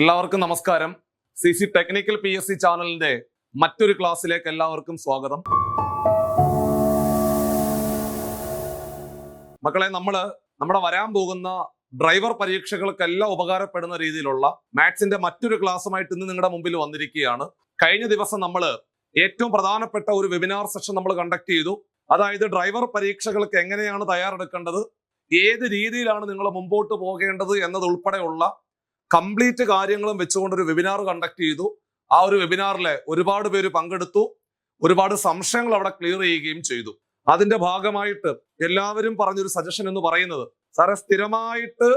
എല്ലാവർക്കും നമസ്കാരം. CC technical PSC ചാനലിന്റെ മറ്റൊരു ക്ലാസ്സിലേക്ക് എല്ലാവർക്കും സ്വാഗതം. മക്കളെ, നമ്മുടെ വരാൻ പോകുന്ന ഡ്രൈവർ പരീക്ഷകൾക്കെല്ലാം ഉപകാരപ്പെടുന്ന രീതിയിലുള്ള മാത്സിന്റെ മറ്റൊരു ക്ലാസ്സുമായിട്ട് ഇന്ന് നിങ്ങളുടെ മുമ്പിൽ വന്നിരിക്കുകയാണ്. കഴിഞ്ഞ ദിവസം നമ്മൾ ഏറ്റവും പ്രധാനപ്പെട്ട ഒരു വെബിനാർ സെഷൻ നമ്മൾ കണ്ടക്ട് ചെയ്തു. അതായത് ഡ്രൈവർ പരീക്ഷകൾക്ക് എങ്ങനെയാണ് തയ്യാറെടുക്കേണ്ടത്, ഏത് രീതിയിലാണ് നിങ്ങൾ മുമ്പോട്ട് പോകേണ്ടത് എന്നതുൾപ്പെടെയുള്ള കംപ്ലീറ്റ് കാര്യങ്ങളും വെച്ചുകൊണ്ട് ഒരു വെബിനാർ കണ്ടക്ട് ചെയ്തു. ആ ഒരു വെബിനാറിൽ ഒരുപാട് പേര് പങ്കെടുത്തു, ഒരുപാട് സംശയങ്ങൾ അവിടെ ക്ലിയർ ചെയ്യുകയും ചെയ്തു. അതിന്റെ ഭാഗമായിട്ട് എല്ലാവരും പറഞ്ഞൊരു സജഷൻ എന്ന് പറയുന്നത്, സാറേ സ്ഥിരമായിട്ട്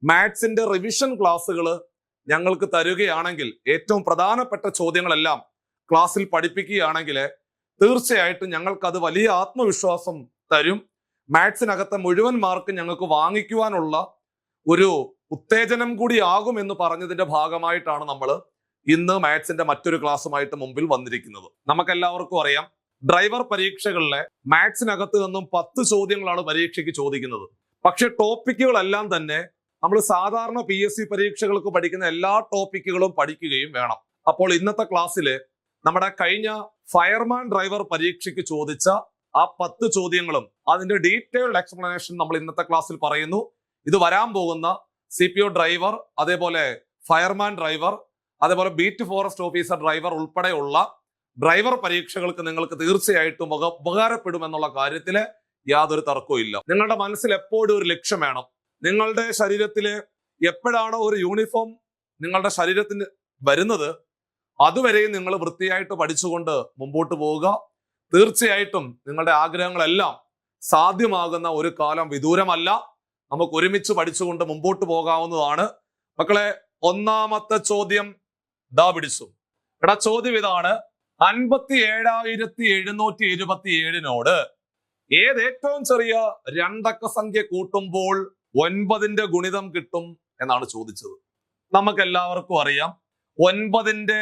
മാത്സിന്റെ റിവിഷൻ ക്ലാസ്സുകൾ ഞങ്ങൾക്ക് തരുകയാണെങ്കിൽ, ഏറ്റവും പ്രധാനപ്പെട്ട ചോദ്യങ്ങളെല്ലാം ക്ലാസ്സിൽ പഠിപ്പിക്കുകയാണെങ്കിൽ തീർച്ചയായിട്ടും ഞങ്ങൾക്കത് വലിയ ആത്മവിശ്വാസം തരും. മാത്സിനകത്തെ മുഴുവൻ മാർക്ക് ഞങ്ങൾക്ക് വാങ്ങിക്കുവാനുള്ള ഒരു ഉത്തേജനം കൂടിയാകും എന്ന് പറഞ്ഞതിന്റെ ഭാഗമായിട്ടാണ് നമ്മൾ ഇന്ന് മാത്സിന്റെ മറ്റൊരു ക്ലാസ്സുമായിട്ട് മുമ്പിൽ വന്നിരിക്കുന്നത്. നമുക്കെല്ലാവർക്കും അറിയാം, ഡ്രൈവർ പരീക്ഷകളിലെ മാത്സിനകത്ത് നിന്നും 10 ചോദ്യങ്ങളാണ് പരീക്ഷയ്ക്ക് ചോദിക്കുന്നത്. പക്ഷെ ടോപ്പിക്കുകളെല്ലാം തന്നെ നമ്മൾ സാധാരണ PSC പരീക്ഷകൾക്ക് പഠിക്കുന്ന എല്ലാ ടോപ്പിക്കുകളും പഠിക്കുകയും വേണം. അപ്പോൾ ഇന്നത്തെ ക്ലാസ്സിൽ നമ്മുടെ കഴിഞ്ഞ ഫയർമാൻ ഡ്രൈവർ പരീക്ഷയ്ക്ക് ചോദിച്ച ആ 10 ചോദ്യങ്ങളും അതിന്റെ ഡീറ്റെയിൽഡ് എക്സ്പ്ലനേഷൻ നമ്മൾ ഇന്നത്തെ ക്ലാസ്സിൽ പറയുന്നു. ഇത് വരാൻ പോകുന്ന CPO ഡ്രൈവർ, അതേപോലെ ഫയർമാൻ ഡ്രൈവർ, അതേപോലെ ബീറ്റ് ഫോറസ്റ്റ് ഓഫീസർ ഡ്രൈവർ ഉൾപ്പെടെയുള്ള ഡ്രൈവർ പരീക്ഷകൾക്ക് നിങ്ങൾക്ക് തീർച്ചയായിട്ടും ഉപകാരപ്പെടുമെന്നുള്ള കാര്യത്തിൽ യാതൊരു തർക്കവും ഇല്ല. നിങ്ങളുടെ മനസ്സിൽ എപ്പോഴും ഒരു ലക്ഷ്യം വേണം. നിങ്ങളുടെ ശരീരത്തില് എപ്പോഴാണോ ഒരു യൂണിഫോം നിങ്ങളുടെ ശരീരത്തിന് വരുന്നത്, അതുവരെയും നിങ്ങൾ വൃത്തിയായിട്ട് പഠിച്ചുകൊണ്ട് മുമ്പോട്ട് പോവുക. തീർച്ചയായിട്ടും നിങ്ങളുടെ ആഗ്രഹങ്ങളെല്ലാം സാധ്യമാകുന്ന ഒരു കാലം വിദൂരമല്ല. നമുക്ക് ഒരുമിച്ച് പഠിച്ചുകൊണ്ട് മുമ്പോട്ട് പോകാവുന്നതാണ്. മക്കളെ, ഒന്നാമത്തെ ചോദ്യം ദാ പിടിച്ചു. ചോദ്യം ഇതാണ്: 57,727 ഏത് ഏറ്റവും ചെറിയ രണ്ടക്ക സംഖ്യ കൂട്ടുമ്പോൾ 9ന്റെ ഗുണിതം കിട്ടും എന്നാണ് ചോദിച്ചത്. നമുക്ക് എല്ലാവർക്കും അറിയാം 9ന്റെ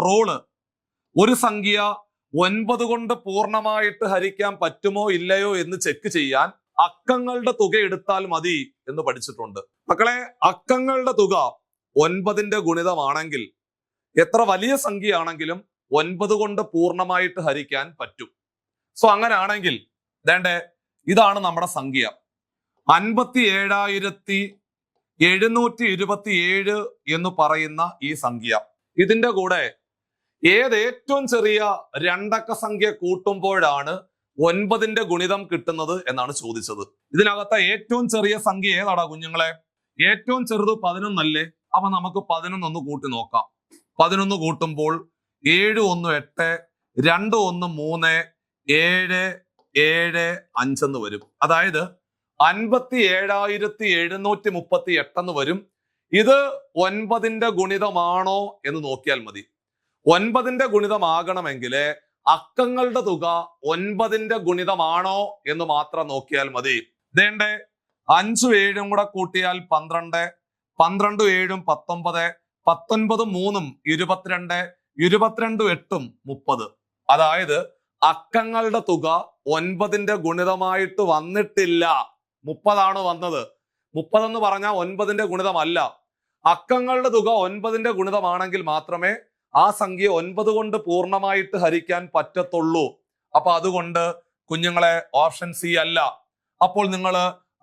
റൂള്. ഒരു സംഖ്യ 9 കൊണ്ട് പൂർണ്ണമായിട്ട് ഹരിക്കാൻ പറ്റുമോ ഇല്ലയോ എന്ന് ചെക്ക് ചെയ്യാൻ അക്കങ്ങളുടെ തുക എടുത്താൽ മതി എന്ന് പഠിച്ചിട്ടുണ്ട്. മക്കളെ, അക്കങ്ങളുടെ തുക 9ന്റെ ഗുണിതമാണെങ്കിൽ എത്ര വലിയ സംഖ്യയാണെങ്കിലും 9 കൊണ്ട് പൂർണ്ണമായിട്ട് ഹരിക്കാൻ പറ്റും. സോ അങ്ങനെയാണെങ്കിൽ ഇതാണ് നമ്മുടെ സംഖ്യ 57,727 എന്ന് പറയുന്ന ഈ സംഖ്യ. ഇതിന്റെ കൂടെ ഏത് ഏറ്റവും ചെറിയ രണ്ടക്ക സംഖ്യ കൂട്ടുമ്പോഴാണ് 9ന്റെ ഗുണിതം കിട്ടുന്നത് എന്നാണ് ചോദിച്ചത്. ഇതിനകത്തെ ഏറ്റവും ചെറിയ സംഖ്യ ഏതാടാ കുഞ്ഞുങ്ങളെ? ഏറ്റവും ചെറുത് 11 അല്ലേ? അപ്പൊ നമുക്ക് 11 കൂട്ടി നോക്കാം. 11 കൂട്ടുമ്പോൾ 7 1 8, 2 1 3, 7 7 5 എന്ന് വരും. അതായത് 57,738 എന്ന് വരും. ഇത് 9ന്റെ ഗുണിതമാണോ എന്ന് നോക്കിയാൽ മതി. 9ന്റെ ഗുണിതമാകണമെങ്കിൽ അക്കങ്ങളുടെ തുക 9ന്റെ ഗുണിതമാണോ എന്ന് മാത്രം നോക്കിയാൽ മതി. 5 7 കൂടെ കൂട്ടിയാൽ 12, 12 7 19, 19 3 22, 22 8 30. അതായത് അക്കങ്ങളുടെ തുക 9ന്റെ ഗുണിതമായിട്ട് വന്നിട്ടില്ല. 30 വന്നത്. 30 എന്ന് പറഞ്ഞാൽ 9ന്റെ ഗുണിതമല്ല. അക്കങ്ങളുടെ തുക 9ന്റെ ഗുണിതമാണെങ്കിൽ മാത്രമേ ആ സംഖ്യ 9 കൊണ്ട് പൂർണ്ണമായിട്ട് ഹരിക്കാൻ പറ്റത്തുള്ളൂ. അപ്പൊ അതുകൊണ്ട് കുഞ്ഞുങ്ങളെ ഓപ്ഷൻ സി അല്ല. അപ്പോൾ നിങ്ങൾ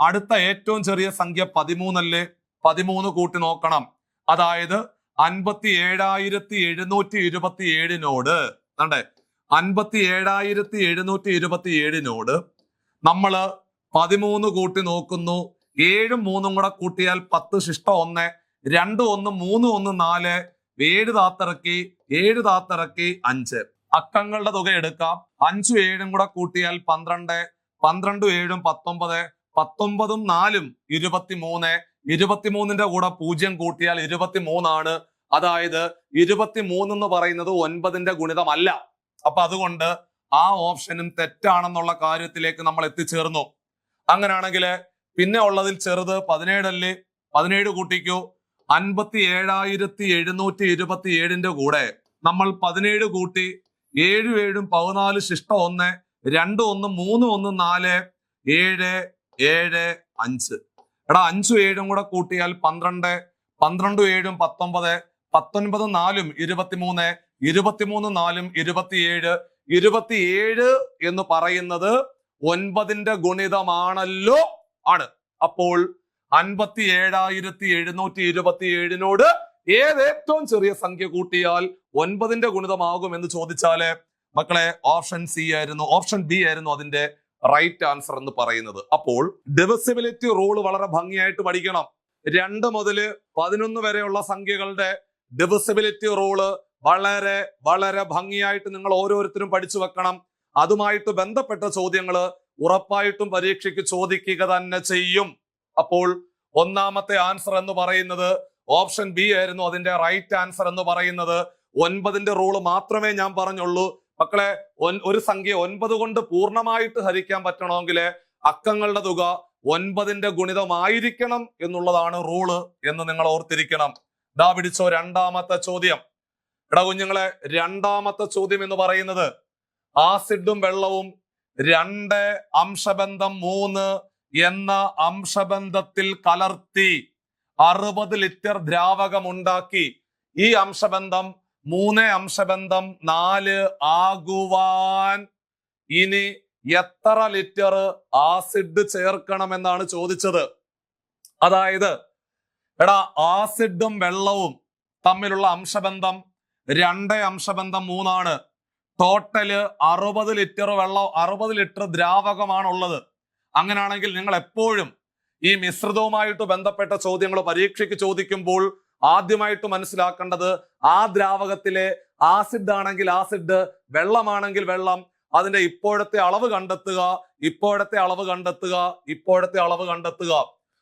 അടുത്ത ഏറ്റവും ചെറിയ സംഖ്യ 13 അല്ലേ? 13 കൂട്ടി നോക്കണം. അതായത് 57,727 57,727 നമ്മള് 13 കൂട്ടി നോക്കുന്നു. 7 3 കൂടെ കൂട്ടിയാൽ 10 ശിഷ്ട 1, 2 1 3 1 4, 7 താത്തിറക്കി 7 താത്തിറക്കി 5. അക്കങ്ങളുടെ തുക എടുക്കാം. 5 7 കൂടെ കൂട്ടിയാൽ 12, 12 7 19, 19 4 23, 23ന്റെ കൂടെ 0 കൂട്ടിയാൽ 23 ആണ്. അതായത് 23 എന്ന് പറയുന്നത് 9ന്റെ ഗുണിതമല്ല. അപ്പൊ അതുകൊണ്ട് ആ ഓപ്ഷനും തെറ്റാണെന്നുള്ള കാര്യത്തിലേക്ക് നമ്മൾ എത്തിച്ചേർന്നു. അങ്ങനെയാണെങ്കിൽ പിന്നെ ഉള്ളതിൽ ചെറുത് 17 അല്ലേ? 17 കൂട്ടിക്കൂ. 57,727 കൂടെ നമ്മൾ 17 കൂട്ടി 7 7 14 ശിഷ്ട 1, 2 1 3 1 4, 7 7 5. 5 7 കൂടെ കൂട്ടിയാൽ 12, 12 7 19, 19 4 23, 23 4 27, 27 എന്ന് പറയുന്നത് 9ന്റെ ഗുണിതമാണല്ലോ ആണ്. അപ്പോൾ 57,727 ഏത് ഏറ്റവും ചെറിയ സംഖ്യ കൂട്ടിയാൽ 9ന്റെ ഗുണിതമാകും എന്ന് ചോദിച്ചാല് മക്കളെ ഓപ്ഷൻ ബി ആയിരുന്നു അതിന്റെ റൈറ്റ് ആൻസർ എന്ന് പറയുന്നത്. അപ്പോൾ ഡിവിസിബിലിറ്റി റൂൾ വളരെ ഭംഗിയായിട്ട് പഠിക്കണം. 2 മുതൽ 11 വരെയുള്ള സംഖ്യകളുടെ ഡിവിസിബിലിറ്റി റൂള് വളരെ വളരെ ഭംഗിയായിട്ട് നിങ്ങൾ ഓരോരുത്തരും പഠിച്ചു വെക്കണം. അതുമായിട്ട് ബന്ധപ്പെട്ട ചോദ്യങ്ങൾ ഉറപ്പായിട്ടും പരീക്ഷയ്ക്ക് ചോദിക്കുക തന്നെ ചെയ്യും. അപ്പോൾ ഒന്നാമത്തെ ആൻസർ എന്ന് പറയുന്നത് ഓപ്ഷൻ ബി ആയിരുന്നു അതിന്റെ റൈറ്റ് ആൻസർ എന്ന് പറയുന്നത്. 9ന്റെ റൂള് മാത്രമേ ഞാൻ പറഞ്ഞുള്ളൂ മക്കളെ. ഒരു സംഖ്യ 9 കൊണ്ട് പൂർണ്ണമായിട്ട് ഹരിക്കാൻ പറ്റണമെങ്കിൽ അക്കങ്ങളുടെ തുക 9ന്റെ ഗുണിതമായിരിക്കണം എന്നുള്ളതാണ് റൂള് എന്ന് നിങ്ങൾ ഓർത്തിരിക്കണം. ദാ പിടിച്ചോ രണ്ടാമത്തെ ചോദ്യം. എടാ കുഞ്ഞുങ്ങളെ, രണ്ടാമത്തെ ചോദ്യം എന്ന് പറയുന്നത് ആസിഡും വെള്ളവും 2 അംശബന്ധം 3 എന്ന അംശബന്ധത്തിൽ കലർത്തി 60 ലിറ്റർ ദ്രാവകം ഉണ്ടാക്കി. ഈ അംശബന്ധം 3 അംശബന്ധം 4 ആകുവാൻ ഇനി എത്ര ലിറ്റർ ആസിഡ് ചേർക്കണമെന്നാണ് ചോദിച്ചത്. അതായത് എടാ ആസിഡും വെള്ളവും തമ്മിലുള്ള അംശബന്ധം 2 അംശബന്ധം 3 ആണ്. ടോട്ടല് 60 ലിറ്റർ വെള്ളം 60 ലിറ്റർ ദ്രാവകമാണുള്ളത്. അങ്ങനെയാണെങ്കിൽ നിങ്ങൾ എപ്പോഴും ഈ മിശ്രിതവുമായിട്ട് ബന്ധപ്പെട്ട ചോദ്യങ്ങൾ പരീക്ഷയ്ക്ക് ചോദിക്കുമ്പോൾ ആദ്യമായിട്ട് മനസ്സിലാക്കേണ്ടത് ആ ദ്രാവകത്തിലെ ആസിഡ് ആണെങ്കിൽ ആസിഡ്, വെള്ളമാണെങ്കിൽ വെള്ളം, അതിന്റെ ഇപ്പോഴത്തെ അളവ് കണ്ടെത്തുക, ഇപ്പോഴത്തെ അളവ് കണ്ടെത്തുക, ഇപ്പോഴത്തെ അളവ് കണ്ടെത്തുക.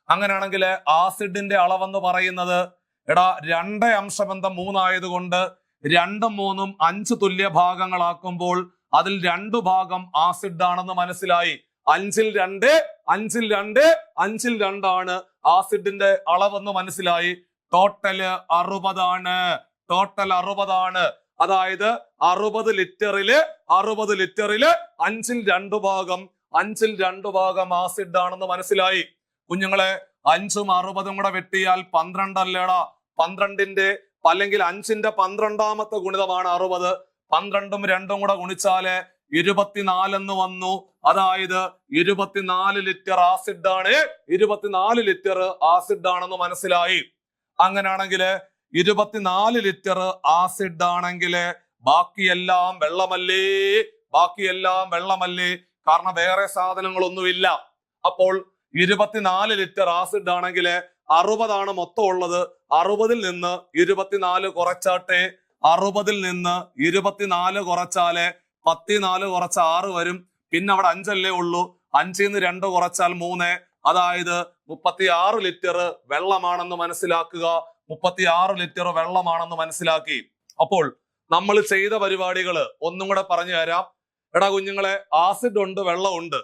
അങ്ങനെയാണെങ്കിൽ ആസിഡിന്റെ അളവെന്ന് പറയുന്നത് എടാ 2 അംശബന്ധം 3 ആയതുകൊണ്ട് 2ഉം 3ഉം 5 തുല്യ ഭാഗങ്ങളാക്കുമ്പോൾ അതിൽ 2 ഭാഗം ആസിഡ് ആണെന്ന് മനസ്സിലായി. 5ൽ 2 5ൽ 2 5ൽ 2 ആണ് ആസിഡിന്റെ അളവെന്ന് മനസ്സിലായി. ടോട്ടല് 60 ആണ്. ടോട്ടൽ 60 ആണ്. അതായത് 60 ലിറ്ററില് 5ൽ 2 ഭാഗം 5ൽ 2 ഭാഗം ആസിഡ് ആണെന്ന് മനസ്സിലായി. കുഞ്ഞുങ്ങളെ 5ഉം 60ഉം കൂടെ വെട്ടിയാൽ 12 അല്ലേടാ. 12ന്റെ അല്ലെങ്കിൽ 5ന്റെ 12ാമത്തെ ഗുണിതമാണ് 60. 12ഉം 2ഉം കൂടെ ഗുണിച്ചാല് 24 എന്ന് വന്നു. അതായത് 24 ലിറ്റർ ആസിഡ് ആണ്. 24 ലിറ്റർ ആസിഡ് ആണെന്ന് മനസ്സിലായി. അങ്ങനെയാണെങ്കിൽ 24 ലിറ്റർ ആസിഡ് ആണെങ്കിൽ ബാക്കിയെല്ലാം വെള്ളമല്ലേ? ബാക്കിയെല്ലാം വെള്ളമല്ലേ? കാരണം വേറെ സാധനങ്ങളൊന്നുമില്ല. അപ്പോൾ 24 ലിറ്റർ ആസിഡ് ആണെങ്കിൽ 60 ആണ് മൊത്തം ഉള്ളത്. 60ൽ നിന്ന് 24 കുറച്ചാട്ടെ. 60ൽ നിന്ന് 24 കുറച്ചാല് 14 കുറച്ച 6 വരും. പിന്നെ അവിടെ 5 അല്ലേ ഉള്ളൂ. 5ൽ നിന്ന് 2 കുറച്ചാൽ 3. അതായത് 36 ലിറ്റർ വെള്ളമാണെന്ന് മനസ്സിലാക്കുക. 36 ലിറ്റർ വെള്ളമാണെന്ന് മനസ്സിലാക്കി. അപ്പോൾ നമ്മൾ ചെയ്ത പരിപാടികൾ ഒന്നും കൂടെ പറഞ്ഞു തരാം. എടാ കുഞ്ഞുങ്ങളെ, ആസിഡ് ഉണ്ട്, വെള്ളമുണ്ട്,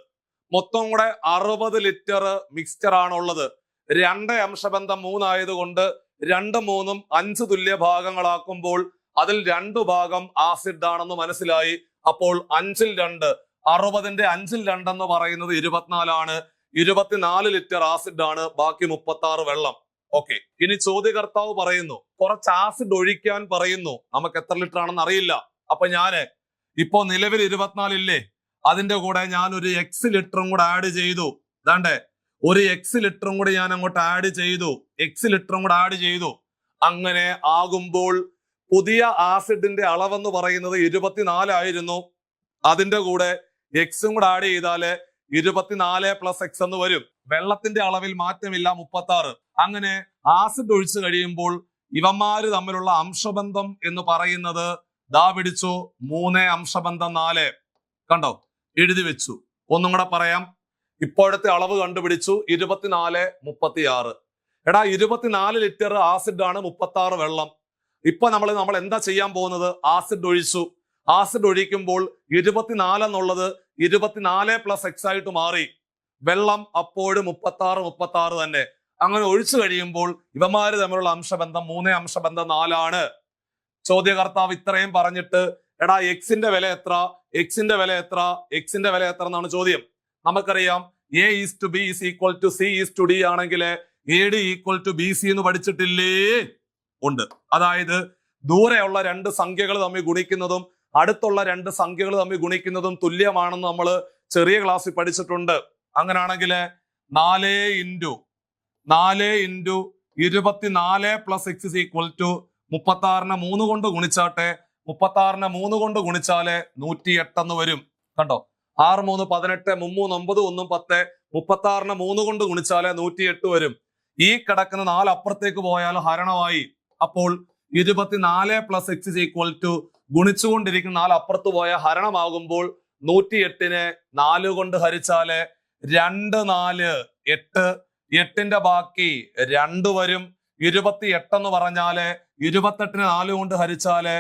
മൊത്തം കൂടെ 60 ലിറ്റർ മിക്സ്ചർ ആണുള്ളത്. 2 അംശബന്ധം 3 ആയതുകൊണ്ട് 2ഉം 3ഉം 5 തുല്യ ഭാഗങ്ങളാക്കുമ്പോൾ അതിൽ 2 ഭാഗം ആസിഡ് ആണെന്ന് മനസ്സിലായി. അപ്പോൾ 5ൽ 2, 60ന്റെ 5ൽ 2 എന്ന് പറയുന്നത് 24 ആണ്. 24 ലിറ്റർ ആസിഡ് ആണ്. ബാക്കി 36 വെള്ളം. ഓക്കെ, ഇനി ചോദ്യകർത്താവ് പറയുന്നു കുറച്ച് ആസിഡ് ഒഴിക്കാൻ പറയുന്നു. നമുക്ക് എത്ര ലിറ്റർ ആണെന്ന് അറിയില്ല. അപ്പൊ ഞാന് ഇപ്പോ നിലവിൽ 24 ഇല്ലേ, അതിന്റെ കൂടെ ഞാൻ ഒരു എക്സ് ലിറ്ററും കൂടെ ആഡ് ചെയ്തു. ദാണ്ടേ ഒരു എക്സ് ലിറ്ററും കൂടി ഞാൻ അങ്ങോട്ട് ആഡ് ചെയ്തു. എക്സ് ലിറ്ററും കൂടെ ആഡ് ചെയ്തു. അങ്ങനെ ആകുമ്പോൾ പുതിയ ആസിഡിന്റെ അളവെന്ന് പറയുന്നത് 24 ആയിരുന്നു. അതിന്റെ കൂടെ എക്സും കൂടെ ആഡ് ചെയ്താല് 24 + x എന്ന് വരും. വെള്ളത്തിന്റെ അളവിൽ മാറ്റമില്ല, 36. അങ്ങനെ ആസിഡ് ഒഴിച്ചു കഴിയുമ്പോൾ ഇവന്മാര് തമ്മിലുള്ള അംശബന്ധം എന്ന് പറയുന്നത് ദാ പിടിച്ചു 3 അംശബന്ധം 4. കണ്ടോ, എഴുതി വെച്ചു. ഒന്നും കൂടെ പറയാം. ഇപ്പോഴത്തെ അളവ് കണ്ടുപിടിച്ചു. 24 36. എടാ 24 ലിറ്റർ ആസിഡ് ആണ്, 36 വെള്ളം. ഇപ്പൊ നമ്മൾ എന്താ ചെയ്യാൻ പോകുന്നത്? ആസിഡ് ഒഴിച്ചു. ആസിഡ് ഒഴിക്കുമ്പോൾ 24 എന്നുള്ളത് 24 + x ആയിട്ട് മാറി. വെള്ളം അപ്പോഴും 36 തന്നെ. അങ്ങനെ ഒഴിച്ചു കഴിയുമ്പോൾ ഇവന്മാര് തമ്മിലുള്ള അംശബന്ധം 3 അംശബന്ധം 4 ആണ്. ചോദ്യകർത്താവ് ഇത്രയും പറഞ്ഞിട്ട് എടാ എക്സിന്റെ വില എത്ര, എക്സിന്റെ വില എത്ര, എക്സിന്റെ വില എത്ര എന്നാണ് ചോദ്യം. നമുക്കറിയാം A is to B is equal to C is to D ആണെങ്കിൽ AD ഈക്വൽ ടു BC എന്ന് പഠിച്ചിട്ടില്ലേ? ഉണ്ട്. അതായത് ദൂരെയുള്ള രണ്ട് സംഖ്യകൾ തമ്മിൽ ഗുണിക്കുന്നതും അടുത്തുള്ള രണ്ട് സംഖ്യകൾ തമ്മിൽ ഗുണിക്കുന്നതും തുല്യമാണെന്ന് നമ്മൾ ചെറിയ ക്ലാസ്സിൽ പഠിച്ചിട്ടുണ്ട്. അങ്ങനാണെങ്കിൽ 4 into 24 plus X is equal to 36നെ 3 കൊണ്ട് ഗുണിച്ചാട്ടെ. 36നെ 3 കൊണ്ട് ഗുണിച്ചാല് 108 എന്ന് വരും. കണ്ടോ? 6 3 18 3 9 1 10. 36നെ 3 കൊണ്ട് ഗുണിച്ചാല് 108 വരും. ഈ കിടക്കുന്ന 4 അപ്പുറത്തേക്ക് പോയാൽ ഹരണമായി. അപ്പോൾ 24 plus X is equal to ഗുണിച്ചുകൊണ്ടിരിക്കുന്ന 4 അപ്പുറത്ത് പോയ ഹരണമാകുമ്പോൾ 108നെ 4 കൊണ്ട് ഹരിച്ചാല് 2 4 8. 8ന്റെ ബാക്കി 2 വരും. 28 എന്ന് പറഞ്ഞാല് 28നെ 4 കൊണ്ട് ഹരിച്ചാല്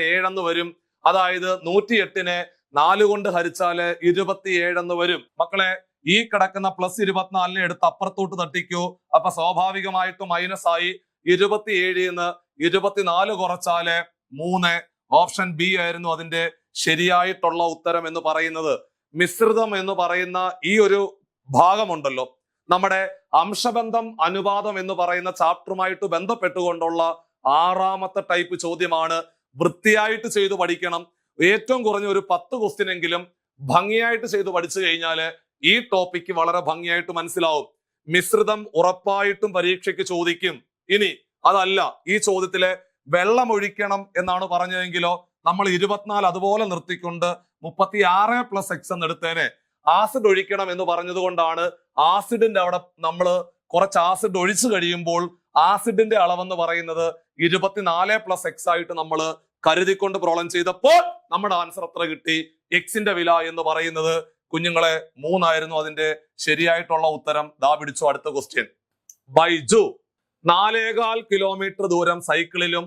7 എന്ന് വരും. അതായത് 108നെ 4 കൊണ്ട് ഹരിച്ചാല് 27 എന്ന് വരും. മക്കളെ, ഈ കിടക്കുന്ന പ്ലസ് 24നെ എടുത്ത് അപ്പുറത്തോട്ട് തട്ടിക്കൂ. അപ്പൊ സ്വാഭാവികമായിട്ടും മൈനസ് ആയി. 27ന്ന് 24 കുറച്ചാല് 3. ഓപ്ഷൻ ബി ആയിരുന്നു അതിന്റെ ശരിയായിട്ടുള്ള ഉത്തരം എന്ന് പറയുന്നത്. മിശ്രിതം എന്ന് പറയുന്ന ഈ ഒരു ഭാഗമുണ്ടല്ലോ, നമ്മുടെ അംശബന്ധം അനുപാതം എന്ന് പറയുന്ന ചാപ്റ്ററുമായിട്ട് ബന്ധപ്പെട്ടുകൊണ്ടുള്ള 6ാമത്തെ ടൈപ്പ് ചോദ്യമാണ്. വൃത്തിയായിട്ട് ചെയ്തു പഠിക്കണം. ഏറ്റവും കുറഞ്ഞ ഒരു 10 ക്വസ്റ്റ്യൻ എങ്കിലും ഭംഗിയായിട്ട് ചെയ്തു പഠിച്ചു കഴിഞ്ഞാല് ഈ ടോപ്പിക്ക് വളരെ ഭംഗിയായിട്ട് മനസ്സിലാവും. മിശ്രിതം ഉറപ്പായിട്ടും പരീക്ഷയ്ക്ക് ചോദിക്കും. ഇനി അതല്ല, ഈ ചോദ്യത്തിലെ വെള്ളം ഒഴിക്കണം എന്നാണ് പറഞ്ഞതെങ്കിലോ നമ്മൾ 24 അതുപോലെ നിർത്തിക്കൊണ്ട് 36 പ്ലസ് എക്സ് എന്ന് എടുത്തേനെ. ആസിഡ് ഒഴിക്കണം എന്ന് പറഞ്ഞത് കൊണ്ടാണ് ആസിഡിന്റെ അവിടെ നമ്മൾ കുറച്ച് ആസിഡ് ഒഴിച്ചു കഴിയുമ്പോൾ ആസിഡിന്റെ അളവെന്ന് പറയുന്നത് 24 പ്ലസ് എക്സ് ആയിട്ട് നമ്മൾ കരുതിക്കൊണ്ട് പ്രോബ്ലം ചെയ്തപ്പോൾ നമ്മുടെ ആൻസർ എത്ര കിട്ടി? എക്സിന്റെ വില എന്ന് പറയുന്നത് കുഞ്ഞുങ്ങളെ 3 ആയിരുന്നു അതിന്റെ ശരിയായിട്ടുള്ള ഉത്തരം. ദാ പിടിച്ചു അടുത്ത ക്വസ്റ്റ്യൻ. ബൈജു 4.25 കിലോമീറ്റർ ദൂരം സൈക്കിളിലും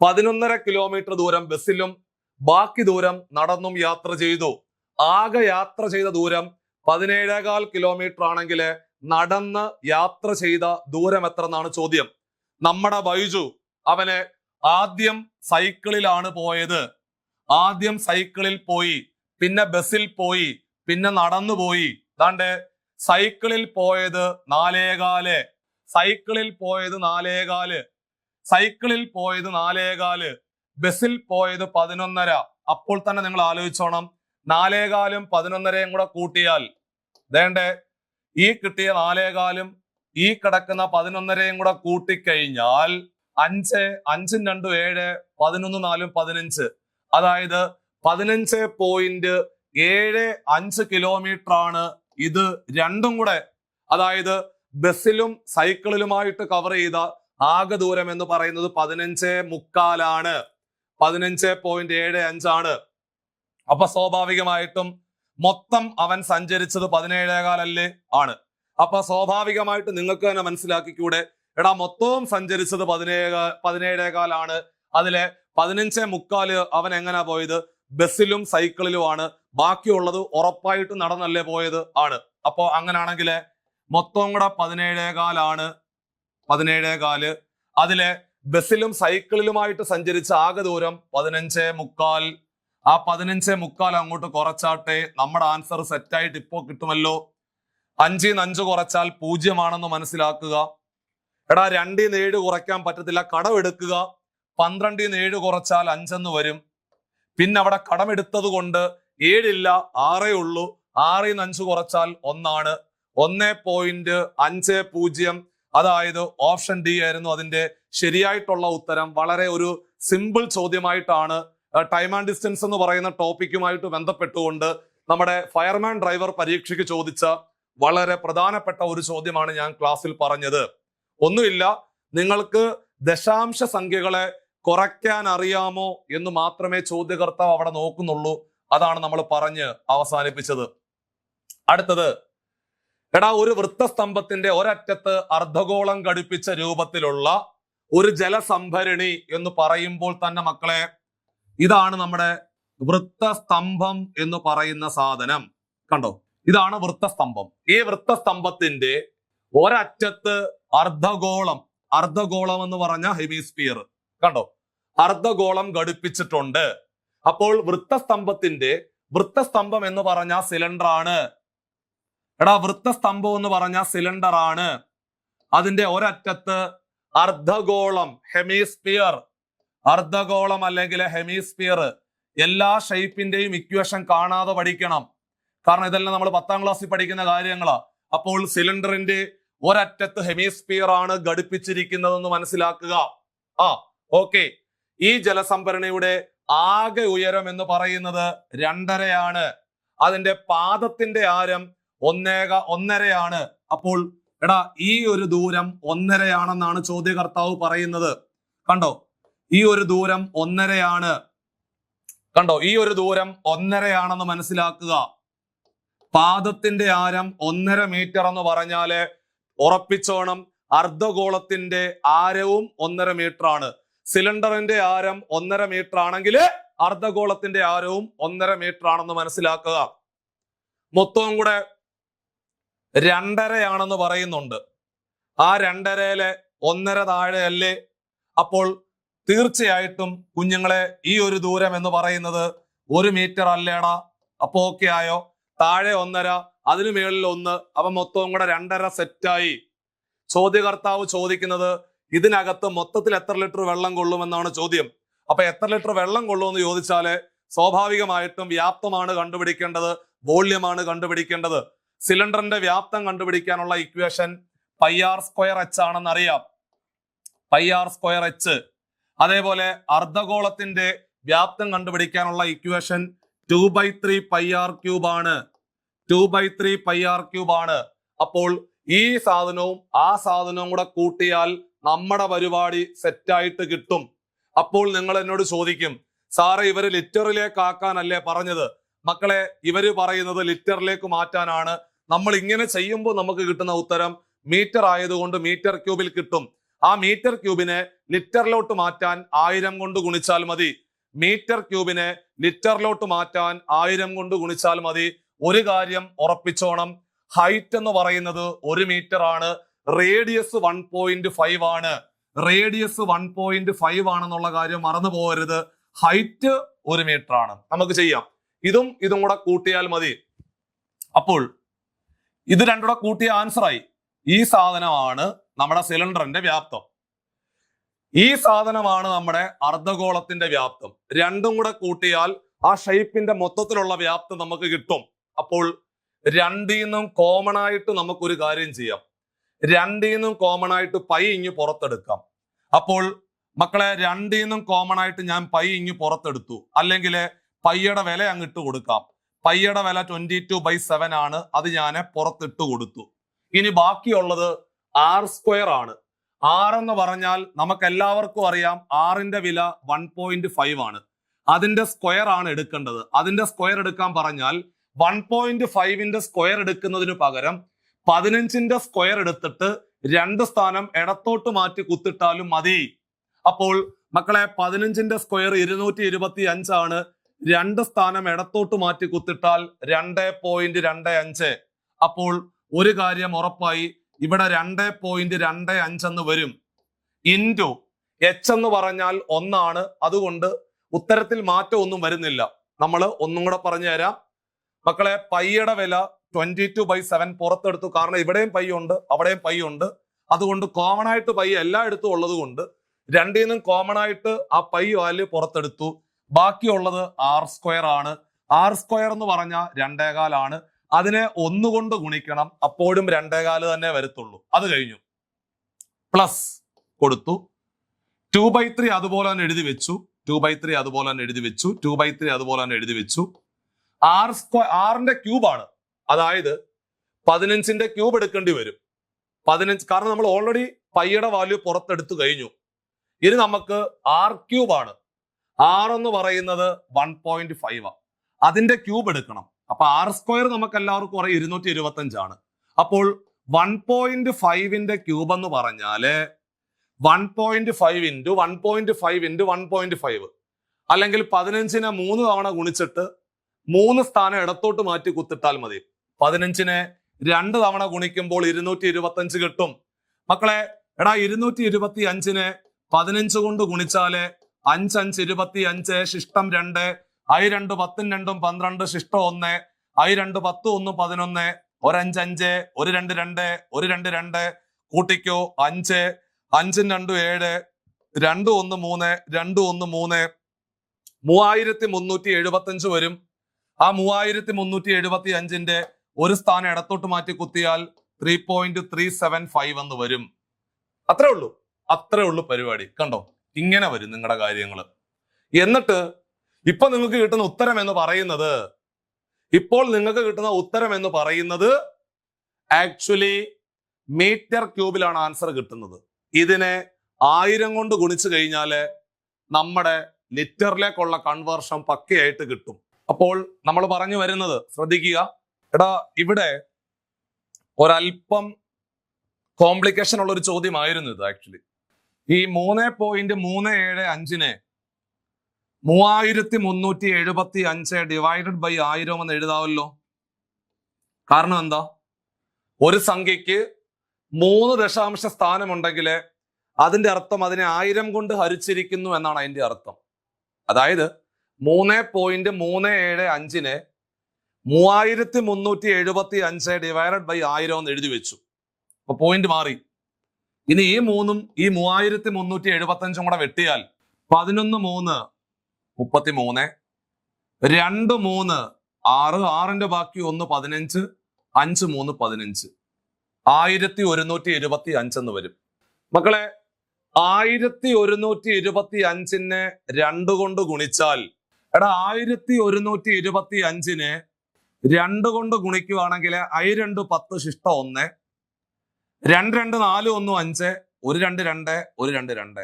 11.5 കിലോമീറ്റർ ദൂരം ബസ്സിലും ബാക്കി ദൂരം നടന്നും യാത്ര ചെയ്തു. ആകെ യാത്ര ചെയ്ത ദൂരം 17.25 കിലോമീറ്റർ ആണെങ്കിൽ നടന്ന് യാത്ര ചെയ്ത ദൂരം എത്ര എന്നാണ് ചോദ്യം. നമ്മുടെ ബൈജു അവന് ആദ്യം സൈക്കിളിലാണ് പോയത്. ആദ്യം സൈക്കിളിൽ പോയി, പിന്നെ ബസ്സിൽ പോയി, പിന്നെ നടന്നു പോയി. ദാണ്ട് സൈക്കിളിൽ പോയത് 4.25, സൈക്കിളിൽ പോയത് 4.25, സൈക്കിളിൽ പോയത് 4.25, ബസ്സിൽ പോയത് 11.5. അപ്പോൾ തന്നെ നിങ്ങൾ ആലോചിച്ചോണം, 4.25 11.5 കൂടെ കൂട്ടിയാൽ ദേണ്ടേ ഈ കിട്ടിയ 4.25 ഈ കിടക്കുന്ന 11.5 കൂടെ കൂട്ടിക്കഴിഞ്ഞാൽ 5 5 2 7 11 4 15. അതായത് 15.75 കിലോമീറ്റർ ആണ് ഇത് രണ്ടും കൂടെ. അതായത് ബസ്സിലും സൈക്കിളിലുമായിട്ട് കവർ ചെയ്ത ആകെ ദൂരം എന്ന് പറയുന്നത് 15.25 ആണ്. 15.75 ആണ്. അപ്പൊ സ്വാഭാവികമായിട്ടും മൊത്തം അവൻ സഞ്ചരിച്ചത് 17.25 അല്ലേ? ആണ്. അപ്പൊ സ്വാഭാവികമായിട്ട് നിങ്ങൾക്ക് തന്നെ മനസ്സിലാക്കിക്കൂടെ, എടാ മൊത്തവും സഞ്ചരിച്ചത് 17.25 ആണ്. അതിലെ 15.25 അവൻ എങ്ങനെയാ പോയത്? ബസ്സിലും സൈക്കിളിലുമാണ്. ബാക്കിയുള്ളത് ഉറപ്പായിട്ട് നടന്നല്ലേ പോയത്? ആണ്. അപ്പോ അങ്ങനാണെങ്കിൽ മൊത്തം കൂടെ 17.25 ആണ്. 17.25. അതിലെ ബസ്സിലും സൈക്കിളിലുമായിട്ട് സഞ്ചരിച്ച ആകെ ദൂരം 15.25. ആ 15.25 അങ്ങോട്ട് കുറച്ചാട്ടെ. നമ്മുടെ ആൻസർ സെറ്റായിട്ട് ഇപ്പോ കിട്ടുമല്ലോ. 5 5 കുറച്ചാൽ 0 ആണെന്ന് മനസ്സിലാക്കുക. എടാ 2 7 കുറയ്ക്കാൻ പറ്റത്തില്ല, കടമെടുക്കുക. 12 7 കുറച്ചാൽ 5 എന്ന് വരും. പിന്നെ അവിടെ കടമെടുത്തത് കൊണ്ട് 7 ഇല്ല, 6 ഉള്ളൂ. 6 5 കുറച്ചാൽ 1 ആണ്. 1.50. അതായത് ഓപ്ഷൻ ഡി ആയിരുന്നു അതിന്റെ ശരിയായിട്ടുള്ള ഉത്തരം. വളരെ ഒരു സിമ്പിൾ ചോദ്യമായിട്ടാണ് ടൈം ആൻഡ് ഡിസ്റ്റൻസ് എന്ന് പറയുന്ന ടോപ്പിക്കുമായിട്ട് ബന്ധപ്പെട്ടുകൊണ്ട് നമ്മുടെ ഫയർമാൻ ഡ്രൈവർ പരീക്ഷയ്ക്ക് ചോദിച്ച വളരെ പ്രധാനപ്പെട്ട ഒരു ചോദ്യമാണ് ഞാൻ ക്ലാസ്സിൽ പറഞ്ഞത്. ഒന്നുമില്ല, നിങ്ങൾക്ക് ദശാംശ സംഖ്യകളെ കുറയ്ക്കാൻ അറിയാമോ എന്ന് മാത്രമേ ചോദ്യകർത്താവ് അവിടെ നോക്കുന്നുള്ളൂ. അതാണ് നമ്മൾ പറഞ്ഞ് അവസാനിപ്പിച്ചത്. അടുത്തത്, എടാ ഒരു വൃത്തസ്തംഭത്തിന്റെ ഒരറ്റത്ത് അർദ്ധഗോളം ഘടിപ്പിച്ച രൂപത്തിലുള്ള ഒരു ജലസംഭരണി എന്ന് പറയുമ്പോൾ തന്നെ മക്കളെ ഇതാണ് നമ്മുടെ വൃത്തസ്തംഭം എന്ന് പറയുന്ന സാധനം. കണ്ടോ, ഇതാണ് വൃത്തസ്തംഭം. ഈ വൃത്തസ്തംഭത്തിന്റെ ഒരറ്റത്ത് അർദ്ധഗോളം, അർദ്ധഗോളം എന്ന് പറഞ്ഞ ഹെമിസ്ഫിയർ കണ്ടോ, അർദ്ധഗോളം ഘടിപ്പിച്ചിട്ടുണ്ട്. അപ്പോൾ വൃത്തസ്തംഭം എന്ന് പറഞ്ഞ സിലിണ്ടർ ആണ്. എടാ വൃത്തസ്തംഭം എന്ന് പറഞ്ഞ സിലിണ്ടർ ആണ്. അതിന്റെ ഒരറ്റത്ത് അർദ്ധഗോളം, ഹെമിസ്ഫിയർ, അർദ്ധഗോളം അല്ലെങ്കിൽ ഹെമിസ്ഫിയർ. എല്ലാ ഷേപ്പിന്റെയും ഇക്വേഷൻ കാണാതെ പഠിക്കണം, കാരണം ഇതെല്ലാം നമ്മൾ 10ാം ക്ലാസ്സിൽ പഠിക്കുന്ന കാര്യങ്ങളാ. അപ്പോൾ സിലിണ്ടറിന്റെ ഒരറ്റത്ത് ഹെമിസ്ഫിയർ ആണ് ഘടിപ്പിച്ചിരിക്കുന്നതെന്ന് മനസ്സിലാക്കുക. ഓക്കെ. ഈ ജലസംഭരണിയുടെ ആകെ ഉയരം എന്ന് പറയുന്നത് 2.5 അതിന്റെ പാദത്തിന്റെ ആരം 1.5. അപ്പോൾ എടാ ഈ ഒരു ദൂരം 1.5 ചോദ്യകർത്താവ് പറയുന്നത്. കണ്ടോ, ഈ ഒരു ദൂരം 1.5. കണ്ടോ, ഈ ഒരു ദൂരം 1.5 മനസ്സിലാക്കുക. പാദത്തിന്റെ ആരം 1.5 മീറ്റർ എന്ന് പറഞ്ഞാല് ഉറപ്പിച്ചോണം, അർദ്ധഗോളത്തിന്റെ ആരവും 1.5 മീറ്റർ ആണ്. സിലിണ്ടറിന്റെ ആരം 1.5 മീറ്റർ ആണെങ്കിൽ അർദ്ധഗോളത്തിന്റെ ആരവും 1.5 മീറ്റർ ആണെന്ന് മനസ്സിലാക്കുക. മൊത്തവും കൂടെ 2.5 പറയുന്നുണ്ട്. ആ 2.5 1.5 താഴെയല്ലേ? അപ്പോൾ തീർച്ചയായിട്ടും കുഞ്ഞുങ്ങളെ ഈ ഒരു ദൂരം എന്ന് പറയുന്നത് 1 മീറ്റർ അല്ലേടാ? അപ്പൊ ഓക്കെ ആയോ? താഴെ 1.5, അതിനു മേളിൽ 1, അപ്പൊ മൊത്തവും കൂടെ 2.5 സെറ്റായി. ചോദ്യകർത്താവ് ചോദിക്കുന്നത് ഇതിനകത്ത് മൊത്തത്തിൽ എത്ര ലിറ്റർ വെള്ളം കൊള്ളുമെന്നാണ് ചോദ്യം. അപ്പൊ എത്ര ലിറ്റർ വെള്ളം കൊള്ളുമെന്ന് ചോദിച്ചാല് സ്വാഭാവികമായിട്ടും വ്യാപ്തമാണ് കണ്ടുപിടിക്കേണ്ടത്, വോള്യമാണ് കണ്ടുപിടിക്കേണ്ടത്. സിലിണ്ടറിന്റെ വ്യാപ്തം കണ്ടുപിടിക്കാനുള്ള ഇക്വേഷൻ πr²h ആണെന്ന് അറിയാം, πr²h. അതേപോലെ അർദ്ധഗോളത്തിന്റെ വ്യാപ്തം കണ്ടുപിടിക്കാനുള്ള ഇക്വേഷൻ 2/3 πr³ ആണ്, 2/3 πr³ ആണ്. അപ്പോൾ ഈ സാധനവും ആ സാധനവും കൂടെ കൂട്ടിയാൽ നമ്മുടെ പരിപാടി സെറ്റായിട്ട് കിട്ടും. അപ്പോൾ നിങ്ങൾ എന്നോട് ചോദിക്കും, സാറേ ഇവര് ലിറ്ററിലേക്ക് ആക്കാനല്ലേ പറഞ്ഞത്? മക്കളെ, ഇവര് പറയുന്നത് ലിറ്ററിലേക്ക് മാറ്റാനാണ്. നമ്മൾ ഇങ്ങനെ ചെയ്യുമ്പോൾ നമുക്ക് കിട്ടുന്ന ഉത്തരം മീറ്റർ ആയതുകൊണ്ട് മീറ്റർ ക്യൂബിൽ കിട്ടും. ആ മീറ്റർ ക്യൂബിനെ ലിറ്ററിലോട്ട് മാറ്റാൻ 1000 കൊണ്ട് ഗുണിച്ചാൽ മതി. മീറ്റർ ക്യൂബിനെ ലിറ്ററിലോട്ട് മാറ്റാൻ 1000 കൊണ്ട് ഗുണിച്ചാൽ മതി. ഒരു കാര്യം ഉറപ്പിച്ചോണം, ഹൈറ്റ് എന്ന് പറയുന്നത് 1 മീറ്റർ ആണ്, റേഡിയസ് 1.5 ആണ്. റേഡിയസ് 1.5 ആണെന്നുള്ള കാര്യം മറന്നു പോകരുത്. ഹൈറ്റ് 1 മീറ്റർ ആണ്. നമുക്ക് ചെയ്യാം, ഇതും കൂടെ കൂട്ടിയാൽ മതി. അപ്പോൾ ഇത് രണ്ടും കൂടെ കൂട്ടിയ ആൻസറായി. ഈ സാധനമാണ് നമ്മുടെ സിലിണ്ടറിന്റെ വ്യാപ്തം, ഈ സാധനമാണ് നമ്മുടെ അർദ്ധഗോളത്തിന്റെ വ്യാപ്തം. രണ്ടും കൂടെ കൂട്ടിയാൽ ആ ഷേപ്പിന്റെ മൊത്തത്തിലുള്ള വ്യാപ്തം നമുക്ക് കിട്ടും. അപ്പോൾ രണ്ടീന്നും കോമൺ ആയിട്ട് നമുക്കൊരു കാര്യം ചെയ്യാം, രണ്ടീന്നും കോമൺ ആയിട്ട് പൈ ഇങ്ങ് പുറത്തെടുക്കാം. അപ്പോൾ മക്കളെ, രണ്ടീന്നും കോമൺ ആയിട്ട് ഞാൻ പൈ ഇങ്ങ് പുറത്തെടുത്തു, അല്ലെങ്കിൽ പൈയുടെ വില അങ്ങിട്ട് കൊടുക്കാം. പൈയുടെ വില 22/7 ആണ്, അത് ഞാൻ പുറത്തിട്ട് കൊടുത്തു. ഇനി ബാക്കിയുള്ളത് r² ആണ്. r എന്ന് പറഞ്ഞാൽ നമുക്ക് എല്ലാവർക്കും അറിയാം, r-ന്റെ വില 1.5 ആണ്. അതിന്റെ സ്ക്വയർ ആണ് എടുക്കേണ്ടത്. അതിന്റെ സ്ക്വയർ എടുക്കാൻ പറഞ്ഞാൽ 1.5ന്റെ സ്ക്വയർ എടുക്കുന്നതിന് പകരം 15ന്റെ സ്ക്വയർ എടുത്തിട്ട് 2 സ്ഥാനം ഇടത്തോട്ട് മാറ്റി കുത്തിട്ടാലും മതി. അപ്പോൾ മക്കളെ, 15ന്റെ സ്ക്വയർ 225 ആണ്. 2 സ്ഥാനം ഇടത്തോട്ട് മാറ്റി കുത്തിട്ടാൽ 2.25. അപ്പോൾ ഒരു കാര്യം ഉറപ്പായി, ഇവിടെ 2.25 എന്ന് വരും. ഇൻറ്റു h എന്ന് പറഞ്ഞാൽ 1 ആണ്. അതുകൊണ്ട് ഉത്തരത്തിൽ മാറ്റം ഒന്നും വരുന്നില്ല. നമ്മൾ ഒന്നും കൂടെ പറഞ്ഞു തരാം മക്കളെ. പൈയുടെ വില 22/7 പുറത്തെടുത്തു, കാരണം ഇവിടെയും പൈ ഉണ്ട്, അവിടെയും പൈ ഉണ്ട്. അതുകൊണ്ട് കോമൺ ആയിട്ട് പൈ എല്ലായിടത്തും ഉള്ളത് കൊണ്ട് രണ്ടീന്നും കോമൺ ആയിട്ട് ആ പൈ വാല്യൂ പുറത്തെടുത്തു. ബാക്കിയുള്ളത് r² ആണ്. r² എന്ന് പറഞ്ഞാൽ 2.25 ആണ്. അതിനെ 1 കൊണ്ട് ഗുണിക്കണം, അപ്പോഴും 2.25 തന്നെ വരത്തുള്ളൂ. അത് കഴിഞ്ഞു. പ്ലസ് കൊടുത്തു. 2/3 അതുപോലെ തന്നെ എഴുതി വെച്ചു, 2/3 അതുപോലെ തന്നെ എഴുതി വെച്ചു, 2/3 അതുപോലെ തന്നെ എഴുതി വെച്ചു. r-ന്റെ ക്യൂബാണ്, അതായത് 15ന്റെ ക്യൂബ് എടുക്കേണ്ടി വരും. 15, കാരണം നമ്മൾ ഓൾറെഡി പൈയുടെ വാല്യൂ പുറത്തെടുത്തു കഴിഞ്ഞു. ഇനി നമുക്ക് r³ ആണ്. r എന്ന് പറയുന്നത് 1.5 അതിന്റെ ക്യൂബ് എടുക്കണം. അപ്പൊ r² നമുക്ക് എല്ലാവർക്കും അറിയാം 225 ആണ്. അപ്പോൾ 1.5ന്റെ ക്യൂബ് എന്ന് പറഞ്ഞാല് 1.5 ഇൻറ്റു 1.5 ഇൻറ്റു 1.5, അല്ലെങ്കിൽ 15നെ 3 തവണ ഗുണിച്ചിട്ട് 3 സ്ഥാനം ഇടത്തോട്ട് മാറ്റി കുത്തിട്ടാൽ മതി. 15നെ 2 തവണ ഗുണിക്കുമ്പോൾ 225 കിട്ടും. മക്കളെ, എടാ 225നെ 15 കൊണ്ട് ഗുണിച്ചാല് 5 5 25 ശിഷ്ടം 2, I 2 10 2 12 ശിഷ്ടം 1, I 2 10 1 11, ഒരഞ്ച് 5, ഒരു 2 2, ഒരു 2 2, കൂട്ടിക്കോ 5, 5 2 7, 2 1 3, 2 1 3, 3375 വരും. ആ 3375ന്റെ ഒരു സ്ഥാനം ഇടത്തോട്ട് മാറ്റി കുത്തിയാൽ 3.375 എന്ന് വരും. അത്രേ ഉള്ളൂ പരിപാടി. കണ്ടോ, ഇങ്ങനെ വരും നിങ്ങളുടെ കാര്യങ്ങൾ. എന്നിട്ട് ഇപ്പൊ നിങ്ങൾക്ക് കിട്ടുന്ന ഉത്തരം എന്ന് പറയുന്നത് ആക്ച്വലി മീറ്റർ ക്യൂബിലാണ് ആൻസർ കിട്ടുന്നത്. ഇതിനെ 1000 കൊണ്ട് ഗുണിച്ചു കഴിഞ്ഞാല് നമ്മുടെ ലിറ്ററിലേക്കുള്ള കൺവേർഷൻ പക്കയായിട്ട് കിട്ടും. അപ്പോൾ നമ്മൾ പറഞ്ഞു വരുന്നത് ശ്രദ്ധിക്കുക. എടാ, ഇവിടെ ഒരല്പം കോംപ്ലിക്കേഷൻ ഉള്ള ഒരു ചോദ്യമായിരുന്നു ഇത്. ആക്ച്വലി ഈ 3.375നെ 3375 ഡിവൈഡഡ് ബൈ 1000 എന്ന് എഴുതാമല്ലോ. കാരണം എന്താ? ഒരു സംഖ്യക്ക് 3 ദശാംശ സ്ഥാനമുണ്ടെങ്കിൽ അതിന്റെ അർത്ഥം അതിനെ 1000 കൊണ്ട് ഹരിച്ചിരിക്കുന്നു എന്നാണ് അതിന്റെ അർത്ഥം. അതായത് 3.375നെ 3375 ഡിവൈഡഡ് ബൈ 1000 എന്ന് എഴുതി വെച്ചു. അപ്പൊ പോയിന്റ് മാറി. ഇനി ഈ 3ഉം ഈ 3375 കൂടെ വെട്ടിയാൽ 11 3 33, 2 3 6, 6ന്റെ ബാക്കി 1 15, 5 3 15, 1125 എന്ന് വരും. മക്കളെ, 1125നെ 2 കൊണ്ട് ഗുണിച്ചാൽ, എടാ 1125നെ 2 കൊണ്ട് ഗുണിക്കുവാണെങ്കിൽ 2 10 ശിഷ്ട 1, 2 2 4 1 5, 1 2 2, 1 2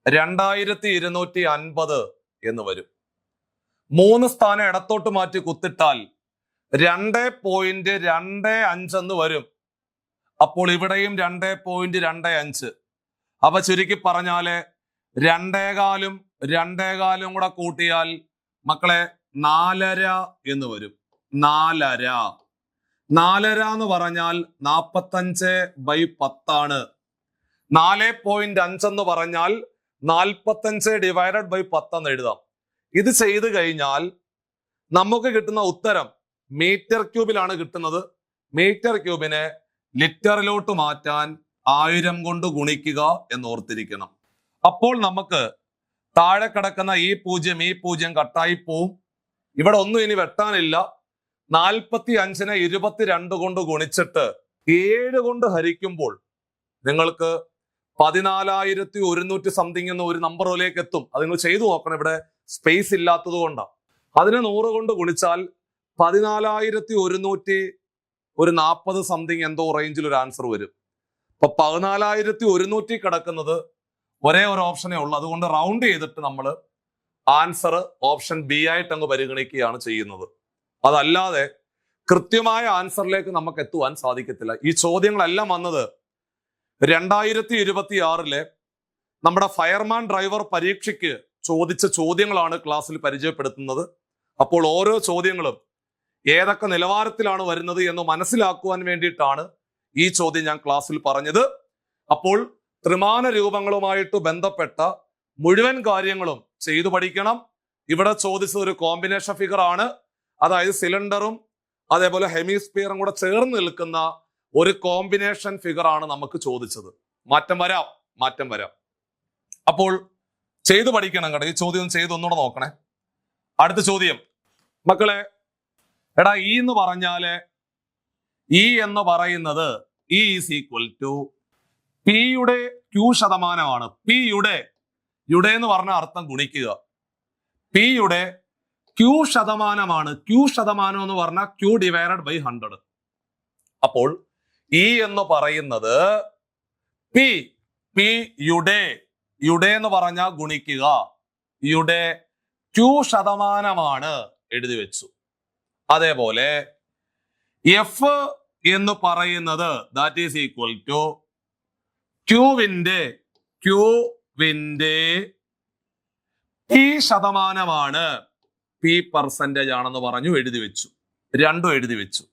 2, 2250 എന്ന് വരും. 3 സ്ഥാനം ഇടത്തോട്ട് മാറ്റി കുത്തിട്ടാൽ 2.25 എന്ന് വരും. അപ്പോൾ ഇവിടെയും 2.25. അപ്പൊ ചുരുക്കി പറഞ്ഞാല് 2.25 2.25 കൂടെ കൂട്ടിയാൽ മക്കളെ 4.5 എന്ന് വരും. 4.5 എന്ന് പറഞ്ഞാൽ 45/10 ആണ്. 4.5 എന്ന് പറഞ്ഞാൽ 45 ഡിവൈഡഡ് ബൈ 10 എന്ന് എഴുതാം. ഇത് ചെയ്ത് കഴിഞ്ഞാൽ നമുക്ക് കിട്ടുന്ന ഉത്തരം മീറ്റർ ക്യൂബിലാണ് കിട്ടുന്നത്. മീറ്റർ ക്യൂബിനെ ലിറ്ററിലോട്ട് മാറ്റാൻ 1000 കൊണ്ട് ഗുണിക്കുക എന്ന് ഓർത്തിരിക്കണം. അപ്പോൾ നമുക്ക് താഴെ കിടക്കുന്ന ഈ 0 കട്ടായി പോവും. ഇവിടെ ഒന്നും ഇനി വെട്ടാനില്ല. 45നെ 22 കൊണ്ട് ഗുണിച്ചിട്ട് 7 കൊണ്ട് ഹരിക്കുമ്പോൾ നിങ്ങൾക്ക് 14,100 സംതിങ് എന്ന ഒരു നമ്പറിലേക്ക് എത്തും. അത് നിങ്ങൾ ചെയ്തു നോക്കണം, ഇവിടെ സ്പേസ് ഇല്ലാത്തത് കൊണ്ടാണ്. അതിനെ 100 കൊണ്ട് ഗുണിച്ചാൽ 14,140 സംതിങ് എന്തോ റേഞ്ചിൽ ഒരു ആൻസർ വരും. അപ്പൊ 14,100 കിടക്കുന്നത് ഒരേ ഒരു ഓപ്ഷനേ ഉള്ളൂ. അതുകൊണ്ട് റൗണ്ട് ചെയ്തിട്ട് നമ്മൾ ആൻസർ ഓപ്ഷൻ ബി ആയിട്ട് അങ്ങ് പരിഗണിക്കുകയാണ് ചെയ്യുന്നത്. അതല്ലാതെ കൃത്യമായ ആൻസറിലേക്ക് നമുക്ക് എത്തുവാൻ സാധിക്കത്തില്ല. ഈ ചോദ്യങ്ങളെല്ലാം വന്നത് 2026 നമ്മുടെ ഫയർമാൻ ഡ്രൈവർ പരീക്ഷയ്ക്ക് ചോദിച്ച ചോദ്യങ്ങളാണ് ക്ലാസ്സിൽ പരിചയപ്പെടുത്തുന്നത്. അപ്പോൾ ഓരോ ചോദ്യങ്ങളും ഏതൊക്കെ നിലവാരത്തിലാണ് വരുന്നത് എന്ന് മനസ്സിലാക്കുവാൻ വേണ്ടിയിട്ടാണ് ഈ ചോദ്യം ഞാൻ ക്ലാസ്സിൽ പറഞ്ഞത്. അപ്പോൾ ത്രിമാന രൂപങ്ങളുമായിട്ട് ബന്ധപ്പെട്ട മുഴുവൻ കാര്യങ്ങളും ചെയ്തു പഠിക്കണം. ഇവിടെ ചോദിച്ചത് ഒരു കോമ്പിനേഷൻ ഫിഗർ ആണ്. അതായത് സിലിണ്ടറും അതേപോലെ ഹെമിസ്ഫിയറും കൂടെ ചേർന്ന് നിൽക്കുന്ന ഒരു കോമ്പിനേഷൻ ഫിഗർ ആണ് നമുക്ക് ചോദിച്ചത്. മാറ്റം വരാം. അപ്പോൾ ചെയ്തു പഠിക്കണം കേട്ടോ. ഈ ചോദ്യം ചെയ്ത് ഒന്നുകൂടെ നോക്കണേ. അടുത്ത ചോദ്യം മക്കളെ, എടാ ഈ എന്ന് പറയുന്നത് E ഈസ് ഈക്വൽ ടു പിയുടെ Q ശതമാനമാണ്. പിയുടെ എന്ന് പറഞ്ഞ അർത്ഥം ഗുണിക്കുക. പിയുടെ Q ശതമാനമാണ്. Q ശതമാനം എന്ന് പറഞ്ഞാൽ Q ഡിവൈഡഡ് ബൈ 100. അപ്പോൾ E എന്ന് പറയുന്നത് പിയുടെ എന്ന് പറഞ്ഞാൽ ഗുണിക്കുക. യുടെ Q ശതമാനമാണ് എഴുതി വെച്ചു. അതേപോലെ എഫ് എന്ന് പറയുന്നത് ദാറ്റ് ഈസ് ഈക്വൽ ടു ക്യൂവിന്റെ P ശതമാനമാണ്. P പെർസെന്റേജ് ആണെന്ന് പറഞ്ഞു എഴുതി വെച്ചു. രണ്ടും എഴുതി വെച്ചു.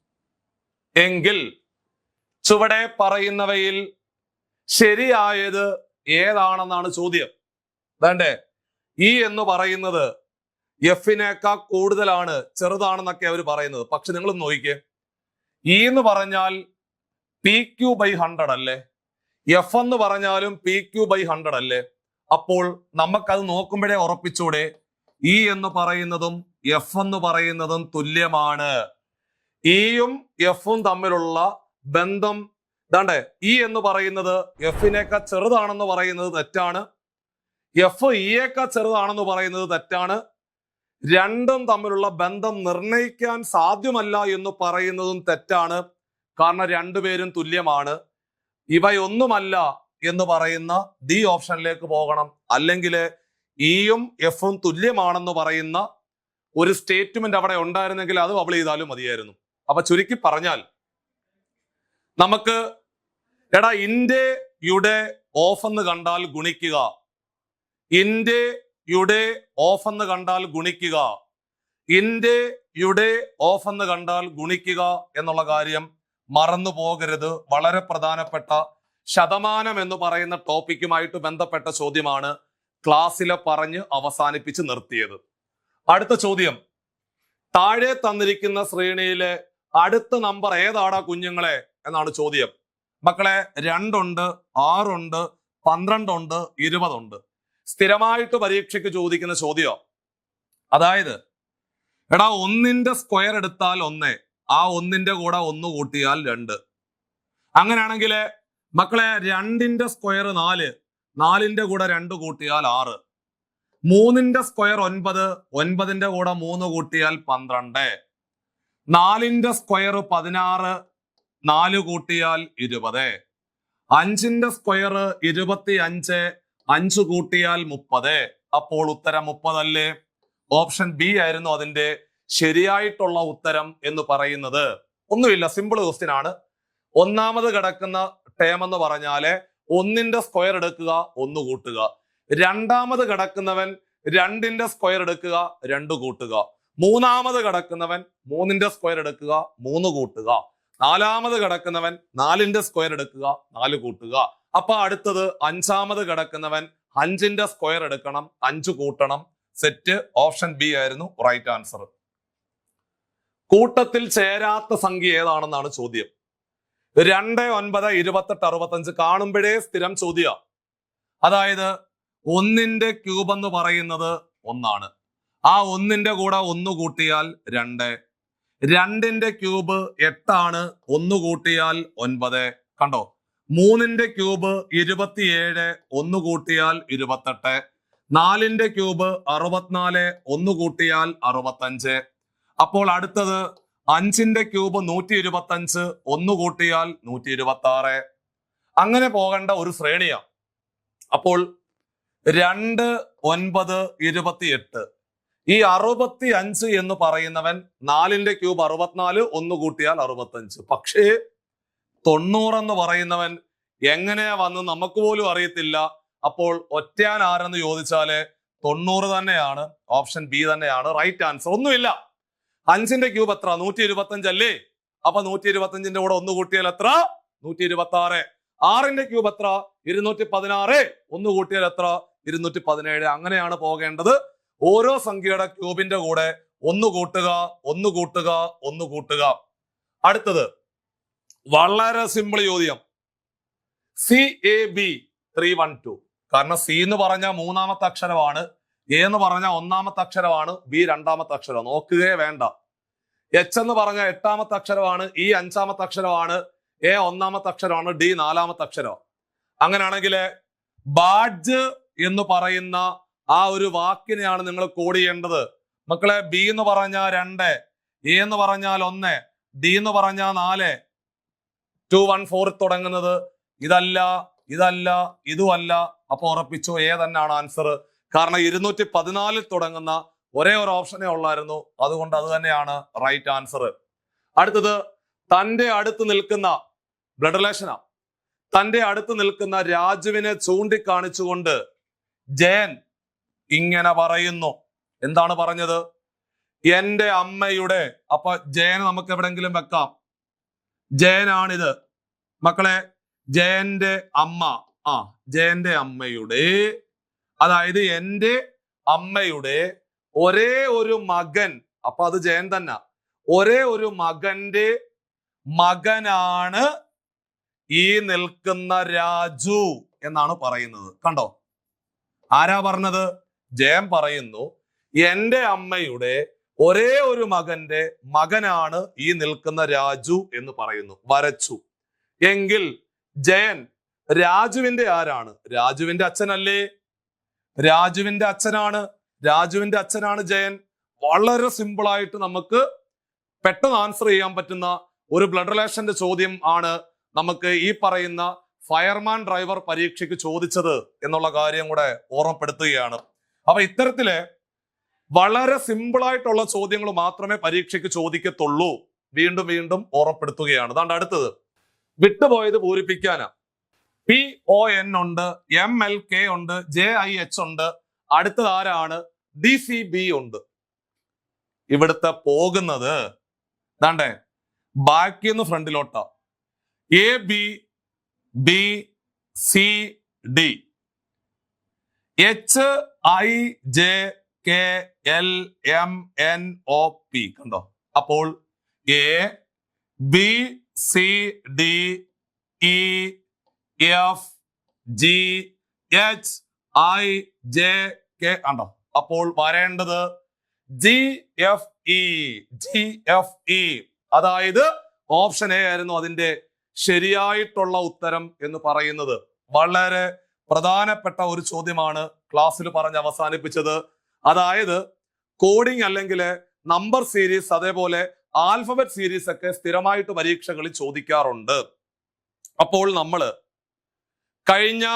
എങ്കിൽ ചുവടെ പറയുന്നവയിൽ ശരിയായത് ഏതാണെന്നാണ് ചോദ്യം. വേണ്ടേ? E എന്ന് പറയുന്നത് എഫിനേക്കാൾ കൂടുതലാണ്, ചെറുതാണെന്നൊക്കെ അവർ പറയുന്നത്. പക്ഷെ നിങ്ങൾ നോക്കിക്കേ, ഇ എന്ന് പറഞ്ഞാൽ പി ക്യൂ ബൈ 100 അല്ലേ, എഫ് എന്ന് പറഞ്ഞാലും പി ക്യൂ ബൈ 100 അല്ലേ. അപ്പോൾ നമുക്കത് നോക്കുമ്പോഴേ ഉറപ്പിച്ചൂടെ ഇ എന്ന് പറയുന്നതും എഫ് എന്ന് പറയുന്നതും തുല്യമാണ്. ഇയും എഫും തമ്മിലുള്ള ബന്ധം ഇതാണ്ടേ, ഇ എന്ന് പറയുന്നത് എഫിനേക്കാൾ ചെറുതാണെന്ന് പറയുന്നത് തെറ്റാണ്, എഫ് ഇയേക്കാൾ ചെറുതാണെന്ന് പറയുന്നത് തെറ്റാണ്. രണ്ടും തമ്മിലുള്ള ബന്ധം നിർണയിക്കാൻ സാധ്യമല്ല എന്ന് പറയുന്നതും തെറ്റാണ്. കാരണം രണ്ടുപേരും തുല്യമാണ്. ഇവയൊന്നുമല്ല എന്ന് പറയുന്ന ഡി ഓപ്ഷനിലേക്ക് പോകണം. അല്ലെങ്കിൽ ഇയും എഫും തുല്യമാണെന്ന് പറയുന്ന ഒരു സ്റ്റേറ്റ്മെന്റ് അവിടെ ഉണ്ടായിരുന്നെങ്കിൽ അത് ബബിൾ ചെയ്താലും മതിയായിരുന്നു. അപ്പൊ ചുരുക്കി പറഞ്ഞാൽ നമുക്ക് എടാ ഇന്ത്യയുടെ ഓഫ് എന്ന് കണ്ടാൽ ഗുണിക്കുക, ഇന്ത്യയുടെ ഓഫ് എന്ന് കണ്ടാൽ ഗുണിക്കുക, ഇന്ത്യയുടെ ഓഫ് എന്ന് കണ്ടാൽ ഗുണിക്കുക എന്നുള്ള കാര്യം മറന്നു പോകരുത്. വളരെ പ്രധാനപ്പെട്ട ശതമാനം എന്ന് പറയുന്ന ടോപ്പിക്കുമായിട്ട് ബന്ധപ്പെട്ട ചോദ്യമാണ് ക്ലാസ്സിലെ പറഞ്ഞ് അവസാനിപ്പിച്ച് നിർത്തിയത്. അടുത്ത ചോദ്യം, താഴെ തന്നിരിക്കുന്ന ശ്രേണിയിലെ അടുത്ത നമ്പർ ഏതാടാ കുഞ്ഞുങ്ങളെ എന്നാണ് ചോദ്യം. മക്കളെ 2 ഉണ്ട്, 6 ഉണ്ട്, 12 ഉണ്ട്, 20 ഉണ്ട്. സ്ഥിരമായിട്ട് പരീക്ഷയ്ക്ക് ചോദിക്കുന്ന ചോദ്യം. അതായത് എടാ 1ന്റെ സ്ക്വയർ എടുത്താൽ 1, ആ 1ന്റെ കൂടെ 1 കൂട്ടിയാൽ 2. അങ്ങനെയാണെങ്കിൽ മക്കളെ 2ന്റെ സ്ക്വയർ 4, 4ന്റെ കൂടെ 2 കൂട്ടിയാൽ 6. 3ന്റെ സ്ക്വയർ 9, 9ന്റെ കൂടെ 3 കൂട്ടിയാൽ 12. 4ന്റെ സ്ക്വയർ 16, 4 കൂട്ടിയാൽ 20. 5ന്റെ സ്ക്വയർ 25, 5 കൂട്ടിയാൽ 30. അപ്പോൾ ഉത്തരം 30 അല്ലേ? ഓപ്ഷൻ ബി ആയിരുന്നു അതിന്റെ ശരിയായിട്ടുള്ള ഉത്തരം എന്ന് പറയുന്നത്. ഒന്നുമില്ല, സിമ്പിൾ ക്വസ്റ്റ്യൻ ആണ്. ഒന്നാമത് കിടക്കുന്ന ടേം എന്ന് പറഞ്ഞാല് 1ന്റെ സ്ക്വയർ എടുക്കുക, 1 കൂട്ടുക. രണ്ടാമത് കിടക്കുന്നവൻ 2ന്റെ സ്ക്വയർ എടുക്കുക, 2 കൂട്ടുക. മൂന്നാമത് കിടക്കുന്നവൻ 3ന്റെ സ്ക്വയർ എടുക്കുക, 3 കൂട്ടുക. നാലാമത് കിടക്കുന്നവൻ 4ന്റെ സ്ക്വയർ എടുക്കുക, 4 കൂട്ടുക. അപ്പൊ അടുത്തത് 5ആമത് കിടക്കുന്നവൻ 5ന്റെ സ്ക്വയർ എടുക്കണം, 5 കൂട്ടണം. സെറ്റ്. ഓപ്ഷൻ ബി ആയിരുന്നു റൈറ്റ് ആൻസർ. കൂട്ടത്തിൽ ചേരാത്ത സംഖ്യ ഏതാണെന്നാണ് ചോദ്യം. 2, 9, 28, 65 കാണുമ്പോഴേ സ്ഥിരം ചോദ്യ. അതായത് 1ന്റെ ക്യൂബ് എന്ന് പറയുന്നത് 1 ആ 1ന്റെ കൂടെ 1 കൂട്ടിയാൽ 2. 2ന്റെ ക്യൂബ് 8, 1 കൂട്ടിയാൽ 9. കണ്ടോ? 3ന്റെ ക്യൂബ് 27, 1 കൂട്ടിയാൽ 28. 4ന്റെ ക്യൂബ് 64, 1 കൂട്ടിയാൽ 65. അപ്പോൾ അടുത്തത് 5ന്റെ ക്യൂബ് 125, 1 കൂട്ടിയാൽ 126. അങ്ങനെ പോകേണ്ട ഒരു ശ്രേണിയാണ്. അപ്പോൾ 2, 9, 28 ഈ 65 എന്ന് പറയുന്നവൻ 4ന്റെ ക്യൂബ് 64, 1 കൂട്ടിയാൽ 65. പക്ഷേ 90 എന്ന് പറയുന്നവൻ എങ്ങനെയാ വന്ന് നമുക്ക് പോലും അറിയത്തില്ല. അപ്പോൾ ഒറ്റയാൻ ആരെന്ന് ചോദിച്ചാല് 90 തന്നെയാണ്. ഓപ്ഷൻ ബി തന്നെയാണ് റൈറ്റ് ആൻസർ. ഒന്നുമില്ല. 5ന്റെ ക്യൂബ് എത്ര? 125 അല്ലേ? അപ്പൊ 125ന്റെ കൂടെ 1 കൂട്ടിയാൽ എത്ര? 126. 6ന്റെ ക്യൂബ് എത്ര? 216. 1 കൂട്ടിയാൽ എത്ര? 217. അങ്ങനെയാണ് പോകേണ്ടത്. ഓരോ സംഖ്യയുടെ ക്യൂബിന്റെ കൂടെ 1 കൂട്ടുക, 1 കൂട്ടുക, 1 കൂട്ടുക. അടുത്തത് വളരെ സിമ്പിൾ ചോദ്യം. CAB 312. കാരണം സി എന്ന് പറഞ്ഞാൽ 3ാമത്തെ അക്ഷരമാണ്, എ എന്ന് പറഞ്ഞാൽ 1ാമത്തെ അക്ഷരമാണ്, ബി 2ാമത്തെ അക്ഷരം. നോക്കുകയേ വേണ്ട. എച്ച് എന്ന് പറഞ്ഞാൽ 8ാമത്തെ അക്ഷരമാണ്, ഇ 5ാമത്തെ അക്ഷരമാണ്, എ 1ാമത്തെ അക്ഷരമാണ്, ഡി 4ാമത്തെ അക്ഷരം. അങ്ങനെയാണെങ്കിൽ ബാഡ്ജ് എന്ന് പറയുന്ന ആ ഒരു വാക്കിനെയാണ് നിങ്ങൾ കോഡ് ചെയ്യേണ്ടത്. മക്കളെ, ബി എന്ന് പറഞ്ഞാൽ 2, എ എന്ന് പറഞ്ഞാൽ 1, ഡി എന്ന് പറഞ്ഞാൽ 4, 214 തുടങ്ങുന്നത്. ഇതല്ല, ഇതല്ല, ഇതുമല്ല. അപ്പൊ ഉറപ്പിച്ചു എ തന്നെയാണ് ആൻസർ. കാരണം 214 തുടങ്ങുന്ന ഒരേ ഒരു ഓപ്ഷനേ ഉള്ളായിരുന്നു. അതുകൊണ്ട് അത് തന്നെയാണ് റൈറ്റ് ആൻസർ. അടുത്തത് തന്റെ അടുത്ത് നിൽക്കുന്ന ബ്ലഡ് റിലേഷനാ. തന്റെ അടുത്ത് നിൽക്കുന്ന രാജുവിനെ ചൂണ്ടിക്കാണിച്ചുകൊണ്ട് ജയൻ ഇങ്ങനെ പറയുന്നു. എന്താണ് പറഞ്ഞത്? എന്റെ അമ്മയുടെ. അപ്പൊ ജയൻ നമുക്ക് എവിടെങ്കിലും വെക്കാം. ജയനാണിത്. മക്കളെ, ജയന്റെ അമ്മ. ജയന്റെ അമ്മയുടെ, അതായത് എന്റെ അമ്മയുടെ ഒരേ ഒരു മകൻ. അപ്പൊ അത് ജയൻ തന്നെ. ഒരേ ഒരു മകന്റെ മകനാണ് ഈ നിൽക്കുന്ന രാജു എന്നാണ് പറയുന്നത്. കണ്ടോ, ആരാ പറഞ്ഞത്? ജയൻ പറയുന്നു എന്റെ അമ്മയുടെ ഒരേ ഒരു മകന്റെ മകനാണ് ഈ നിൽക്കുന്ന രാജു എന്ന് പറയുന്നു, വരച്ചു. എങ്കിൽ ജയൻ രാജുവിന്റെ ആരാണ്? രാജുവിന്റെ അച്ഛനല്ലേ? രാജുവിന്റെ അച്ഛനാണ്. രാജുവിന്റെ അച്ഛനാണ് ജയൻ. വളരെ സിമ്പിൾ ആയിട്ട് നമുക്ക് പെട്ടെന്ന് ആൻസർ ചെയ്യാൻ പറ്റുന്ന ഒരു ബ്ലഡ് റിലേഷന്റെ ചോദ്യം ആണ് നമുക്ക് ഈ പറയുന്ന ഫയർമാൻ ഡ്രൈവർ പരീക്ഷയ്ക്ക് ചോദിച്ചത് എന്നുള്ള കാര്യം കൂടെ ഓർമ്മപ്പെടുത്തുകയാണ്. അപ്പൊ ഇത്തരത്തിലെ വളരെ സിമ്പിൾ ആയിട്ടുള്ള ചോദ്യങ്ങൾ മാത്രമേ പരീക്ഷയ്ക്ക് ചോദിക്കത്തുള്ളൂ. വീണ്ടും വീണ്ടും ഓർമ്മപ്പെടുത്തുകയാണ്. അതാണ്ട് അടുത്തത് വിട്ടുപോയത് പൂരിപ്പിക്കാനാ. PON ഉണ്ട്, MLK ഉണ്ട്, JIH ഉണ്ട്. അടുത്തത് ആരാണ്? DCB ഉണ്ട്. ഇവിടുത്തെ പോകുന്നത് ദാണ്ടേ ബാക്കിന്ന് ഫ്രണ്ടിലോട്ടാ. ABBCD HIJKLMNOP. കണ്ടോ? അപ്പോൾ ABCDEFGHIJK കണ്ടോ? അപ്പോൾ വരേണ്ടത് GFE. അതായത് ഓപ്ഷൻ എ ആയിരുന്നു അതിന്റെ ശരിയായിട്ടുള്ള ഉത്തരം എന്ന് പറയുന്നത്. വളരെ പ്രധാനപ്പെട്ട ഒരു ചോദ്യമാണ് ക്ലാസ്സിൽ പറഞ്ഞ് അവസാനിപ്പിച്ചത്. അതായത് കോഡിംഗ് അല്ലെങ്കിൽ നമ്പർ സീരീസ് അതേപോലെ ആൽഫബറ്റ് സീരീസ് ഒക്കെ സ്ഥിരമായിട്ട് പരീക്ഷകളിൽ ചോദിക്കാറുണ്ട്. അപ്പോൾ നമ്മൾ കഴിഞ്ഞ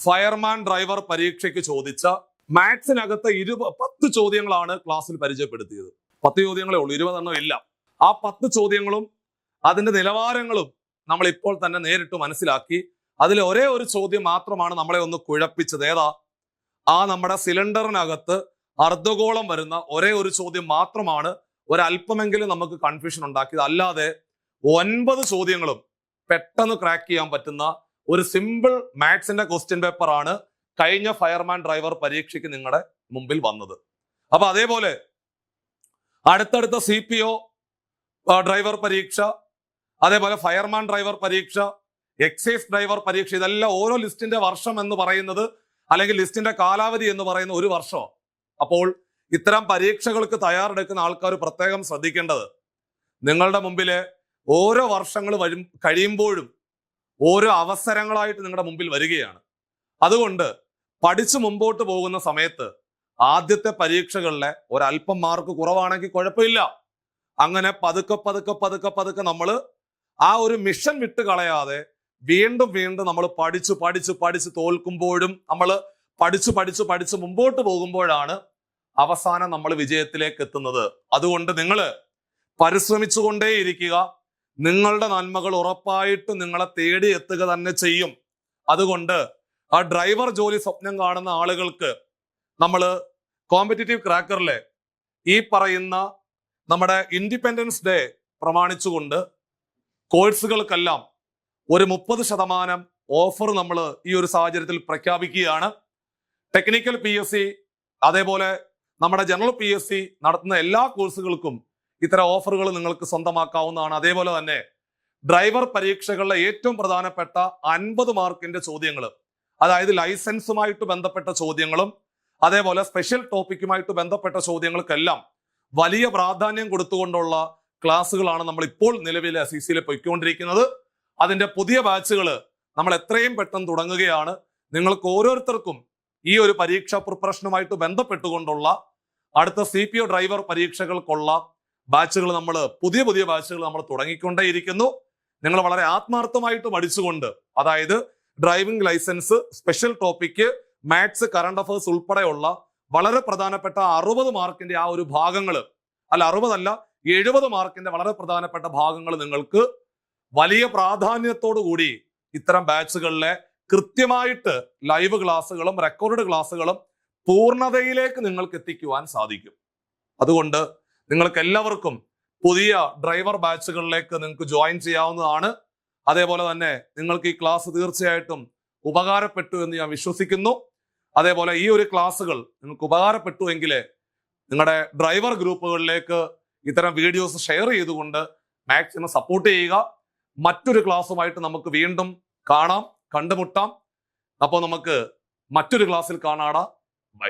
ഫയർമാൻ ഡ്രൈവർ പരീക്ഷയ്ക്ക് ചോദിച്ച മാത്സിനകത്ത് 10 ചോദ്യങ്ങളാണ് ക്ലാസ്സിൽ പരിചയപ്പെടുത്തിയത്. 10 ചോദ്യങ്ങളേ ഉള്ളൂ, 20 എണ്ണം ഇല്ല. ആ 10 ചോദ്യങ്ങളും അതിന്റെ നിലവാരങ്ങളും നമ്മൾ ഇപ്പോൾ തന്നെ നേരിട്ട് മനസ്സിലാക്കി. അതിൽ ഒരേ ഒരു ചോദ്യം മാത്രമാണ് നമ്മളെ ഒന്ന് കുഴപ്പിച്ചത്. ഏതാ? ആ നമ്മുടെ സിലിണ്ടറിനകത്ത് അർദ്ധഗോളം വരുന്ന ഒരേ ഒരു ചോദ്യം മാത്രമാണ് ഒരല്പമെങ്കിലും നമുക്ക് കൺഫ്യൂഷൻ ഉണ്ടാക്കിയത്. അല്ലാതെ 9 ചോദ്യങ്ങളും പെട്ടെന്ന് ക്രാക്ക് ചെയ്യാൻ പറ്റുന്ന ഒരു സിമ്പിൾ മാത്സിന്റെ ക്വസ്റ്റ്യൻ പേപ്പർ ആണ് കഴിഞ്ഞ ഫയർമാൻ ഡ്രൈവർ പരീക്ഷയ്ക്ക് നിങ്ങളുടെ മുമ്പിൽ വന്നത്. അപ്പൊ അതേപോലെ അടുത്തടുത്ത CPO ഡ്രൈവർ പരീക്ഷ, അതേപോലെ ഫയർമാൻ ഡ്രൈവർ പരീക്ഷ, എക്സൈസ് ഡ്രൈവർ പരീക്ഷ, ഇതെല്ലാം ഓരോ ലിസ്റ്റിന്റെ വർഷം എന്ന് പറയുന്നത് അല്ലെങ്കിൽ ലിസ്റ്റിന്റെ കാലാവധി എന്ന് പറയുന്ന 1 വർഷം. അപ്പോൾ ഇത്തരം പരീക്ഷകൾക്ക് തയ്യാറെടുക്കുന്ന ആൾക്കാർ പ്രത്യേകം ശ്രദ്ധിക്കേണ്ടത്, നിങ്ങളുടെ മുമ്പില് ഓരോ വർഷങ്ങൾ കഴിയുമ്പോഴും ഓരോ അവസരങ്ങളായിട്ട് നിങ്ങളുടെ മുമ്പിൽ വരികയാണ്. അതുകൊണ്ട് പഠിച്ചു മുമ്പോട്ട് പോകുന്ന സമയത്ത് ആദ്യത്തെ പരീക്ഷകളിലെ ഒരല്പം മാർക്ക് കുറവാണെങ്കിൽ കുഴപ്പമില്ല. അങ്ങനെ പതുക്കെ നമ്മൾ ആ ഒരു മിഷൻ വിട്ട് കളയാതെ വീണ്ടും നമ്മൾ പഠിച്ച് തോൽക്കുമ്പോഴും നമ്മൾ പഠിച്ച് മുമ്പോട്ട് പോകുമ്പോഴാണ് അവസാനം നമ്മൾ വിജയത്തിലേക്ക് എത്തുന്നത്. അതുകൊണ്ട് നിങ്ങൾ പരിശ്രമിച്ചുകൊണ്ടേയിരിക്കുക. നിങ്ങളുടെ നന്മകൾ ഉറപ്പായിട്ടും നിങ്ങളെ തേടി എത്തുക തന്നെ ചെയ്യും. അതുകൊണ്ട് ആ ഡ്രൈവർ ജോലി സ്വപ്നം കാണുന്ന ആളുകൾക്ക് നമ്മൾ കോമ്പറ്റിറ്റീവ് ക്രാക്കറിലെ ഈ പറയുന്ന നമ്മുടെ ഇൻഡിപെൻഡൻസ് ഡേ പ്രമാണിച്ചുകൊണ്ട് കോഴ്സുകൾക്കെല്ലാം ഒരു 30% ഓഫർ നമ്മൾ ഈ ഒരു സാഹചര്യത്തിൽ പ്രഖ്യാപിക്കുകയാണ്. ടെക്നിക്കൽ PSC അതേപോലെ നമ്മുടെ ജനറൽ PSC നടത്തുന്ന എല്ലാ കോഴ്സുകൾക്കും ഇത്തരം ഓഫറുകൾ നിങ്ങൾക്ക് സ്വന്തമാക്കാവുന്നതാണ്. അതേപോലെ തന്നെ ഡ്രൈവർ പരീക്ഷകളിലെ ഏറ്റവും പ്രധാനപ്പെട്ട 50 മാർക്കിന്റെ ചോദ്യങ്ങൾ, അതായത് ലൈസൻസുമായിട്ട് ബന്ധപ്പെട്ട ചോദ്യങ്ങളും അതേപോലെ സ്പെഷ്യൽ ടോപ്പിക്കുമായിട്ട് ബന്ധപ്പെട്ട ചോദ്യങ്ങൾക്കെല്ലാം വലിയ പ്രാധാന്യം കൊടുത്തുകൊണ്ടുള്ള ക്ലാസ്സുകളാണ് നമ്മൾ ഇപ്പോൾ നിലവിൽ SECയിൽ പൊയ്ക്കൊണ്ടിരിക്കുന്നത്. അതിന്റെ പുതിയ ബാച്ചുകൾ നമ്മൾ എത്രയും പെട്ടെന്ന് തുടങ്ങുകയാണ്. നിങ്ങൾക്ക് ഓരോരുത്തർക്കും ഈ ഒരു പരീക്ഷാ പ്രിപ്പറേഷനുമായിട്ട് ബന്ധപ്പെട്ടുകൊണ്ടുള്ള അടുത്ത CPO ഡ്രൈവർ പരീക്ഷകൾക്കുള്ള ബാച്ചുകൾ പുതിയ ബാച്ചുകൾ നമ്മൾ തുടങ്ങിക്കൊണ്ടേയിരിക്കുന്നു. നിങ്ങൾ വളരെ ആത്മാർത്ഥമായിട്ട് പഠിച്ചുകൊണ്ട്, അതായത് driving licence, special topic, maths, current affairs ഉൾപ്പെടെയുള്ള വളരെ പ്രധാനപ്പെട്ട 60 മാർക്കിന്റെ ആ ഒരു ഭാഗങ്ങൾ, അല്ല 60 അല്ല 70 മാർക്കിന്റെ വളരെ പ്രധാനപ്പെട്ട ഭാഗങ്ങൾ നിങ്ങൾക്ക് വലിയ പ്രാധാന്യത്തോടു കൂടി ഇത്തരം ബാച്ചുകളിലെ കൃത്യമായിട്ട് ലൈവ് ക്ലാസ്സുകളും റെക്കോർഡ് ക്ലാസ്സുകളും പൂർണ്ണതയിലേക്ക് നിങ്ങൾക്ക് എത്തിക്കുവാൻ സാധിക്കും. അതുകൊണ്ട് നിങ്ങൾക്ക് എല്ലാവർക്കും പുതിയ ഡ്രൈവർ ബാച്ചുകളിലേക്ക് നിങ്ങൾക്ക് ജോയിൻ ചെയ്യാവുന്നതാണ്. അതേപോലെ തന്നെ നിങ്ങൾക്ക് ഈ ക്ലാസ് തീർച്ചയായിട്ടും ഉപകാരപ്പെട്ടു എന്ന് ഞാൻ വിശ്വസിക്കുന്നു. അതേപോലെ ഈ ഒരു ക്ലാസ്സുകൾ നിങ്ങൾക്ക് ഉപകാരപ്പെട്ടു എങ്കിൽ നിങ്ങളുടെ ഡ്രൈവർ ഗ്രൂപ്പുകളിലേക്ക് ഇത്തരം വീഡിയോസ് ഷെയർ ചെയ്തുകൊണ്ട് മാക്സിമം സപ്പോർട്ട് ചെയ്യുക. മറ്റൊരു ക്ലാസ്സുമായിട്ട് നമുക്ക് വീണ്ടും കാണാം, കണ്ടുമുട്ടാം. അപ്പോൾ നമുക്ക് മറ്റൊരു ക്ലാസ്സിൽ കാണാടാ. ബൈ.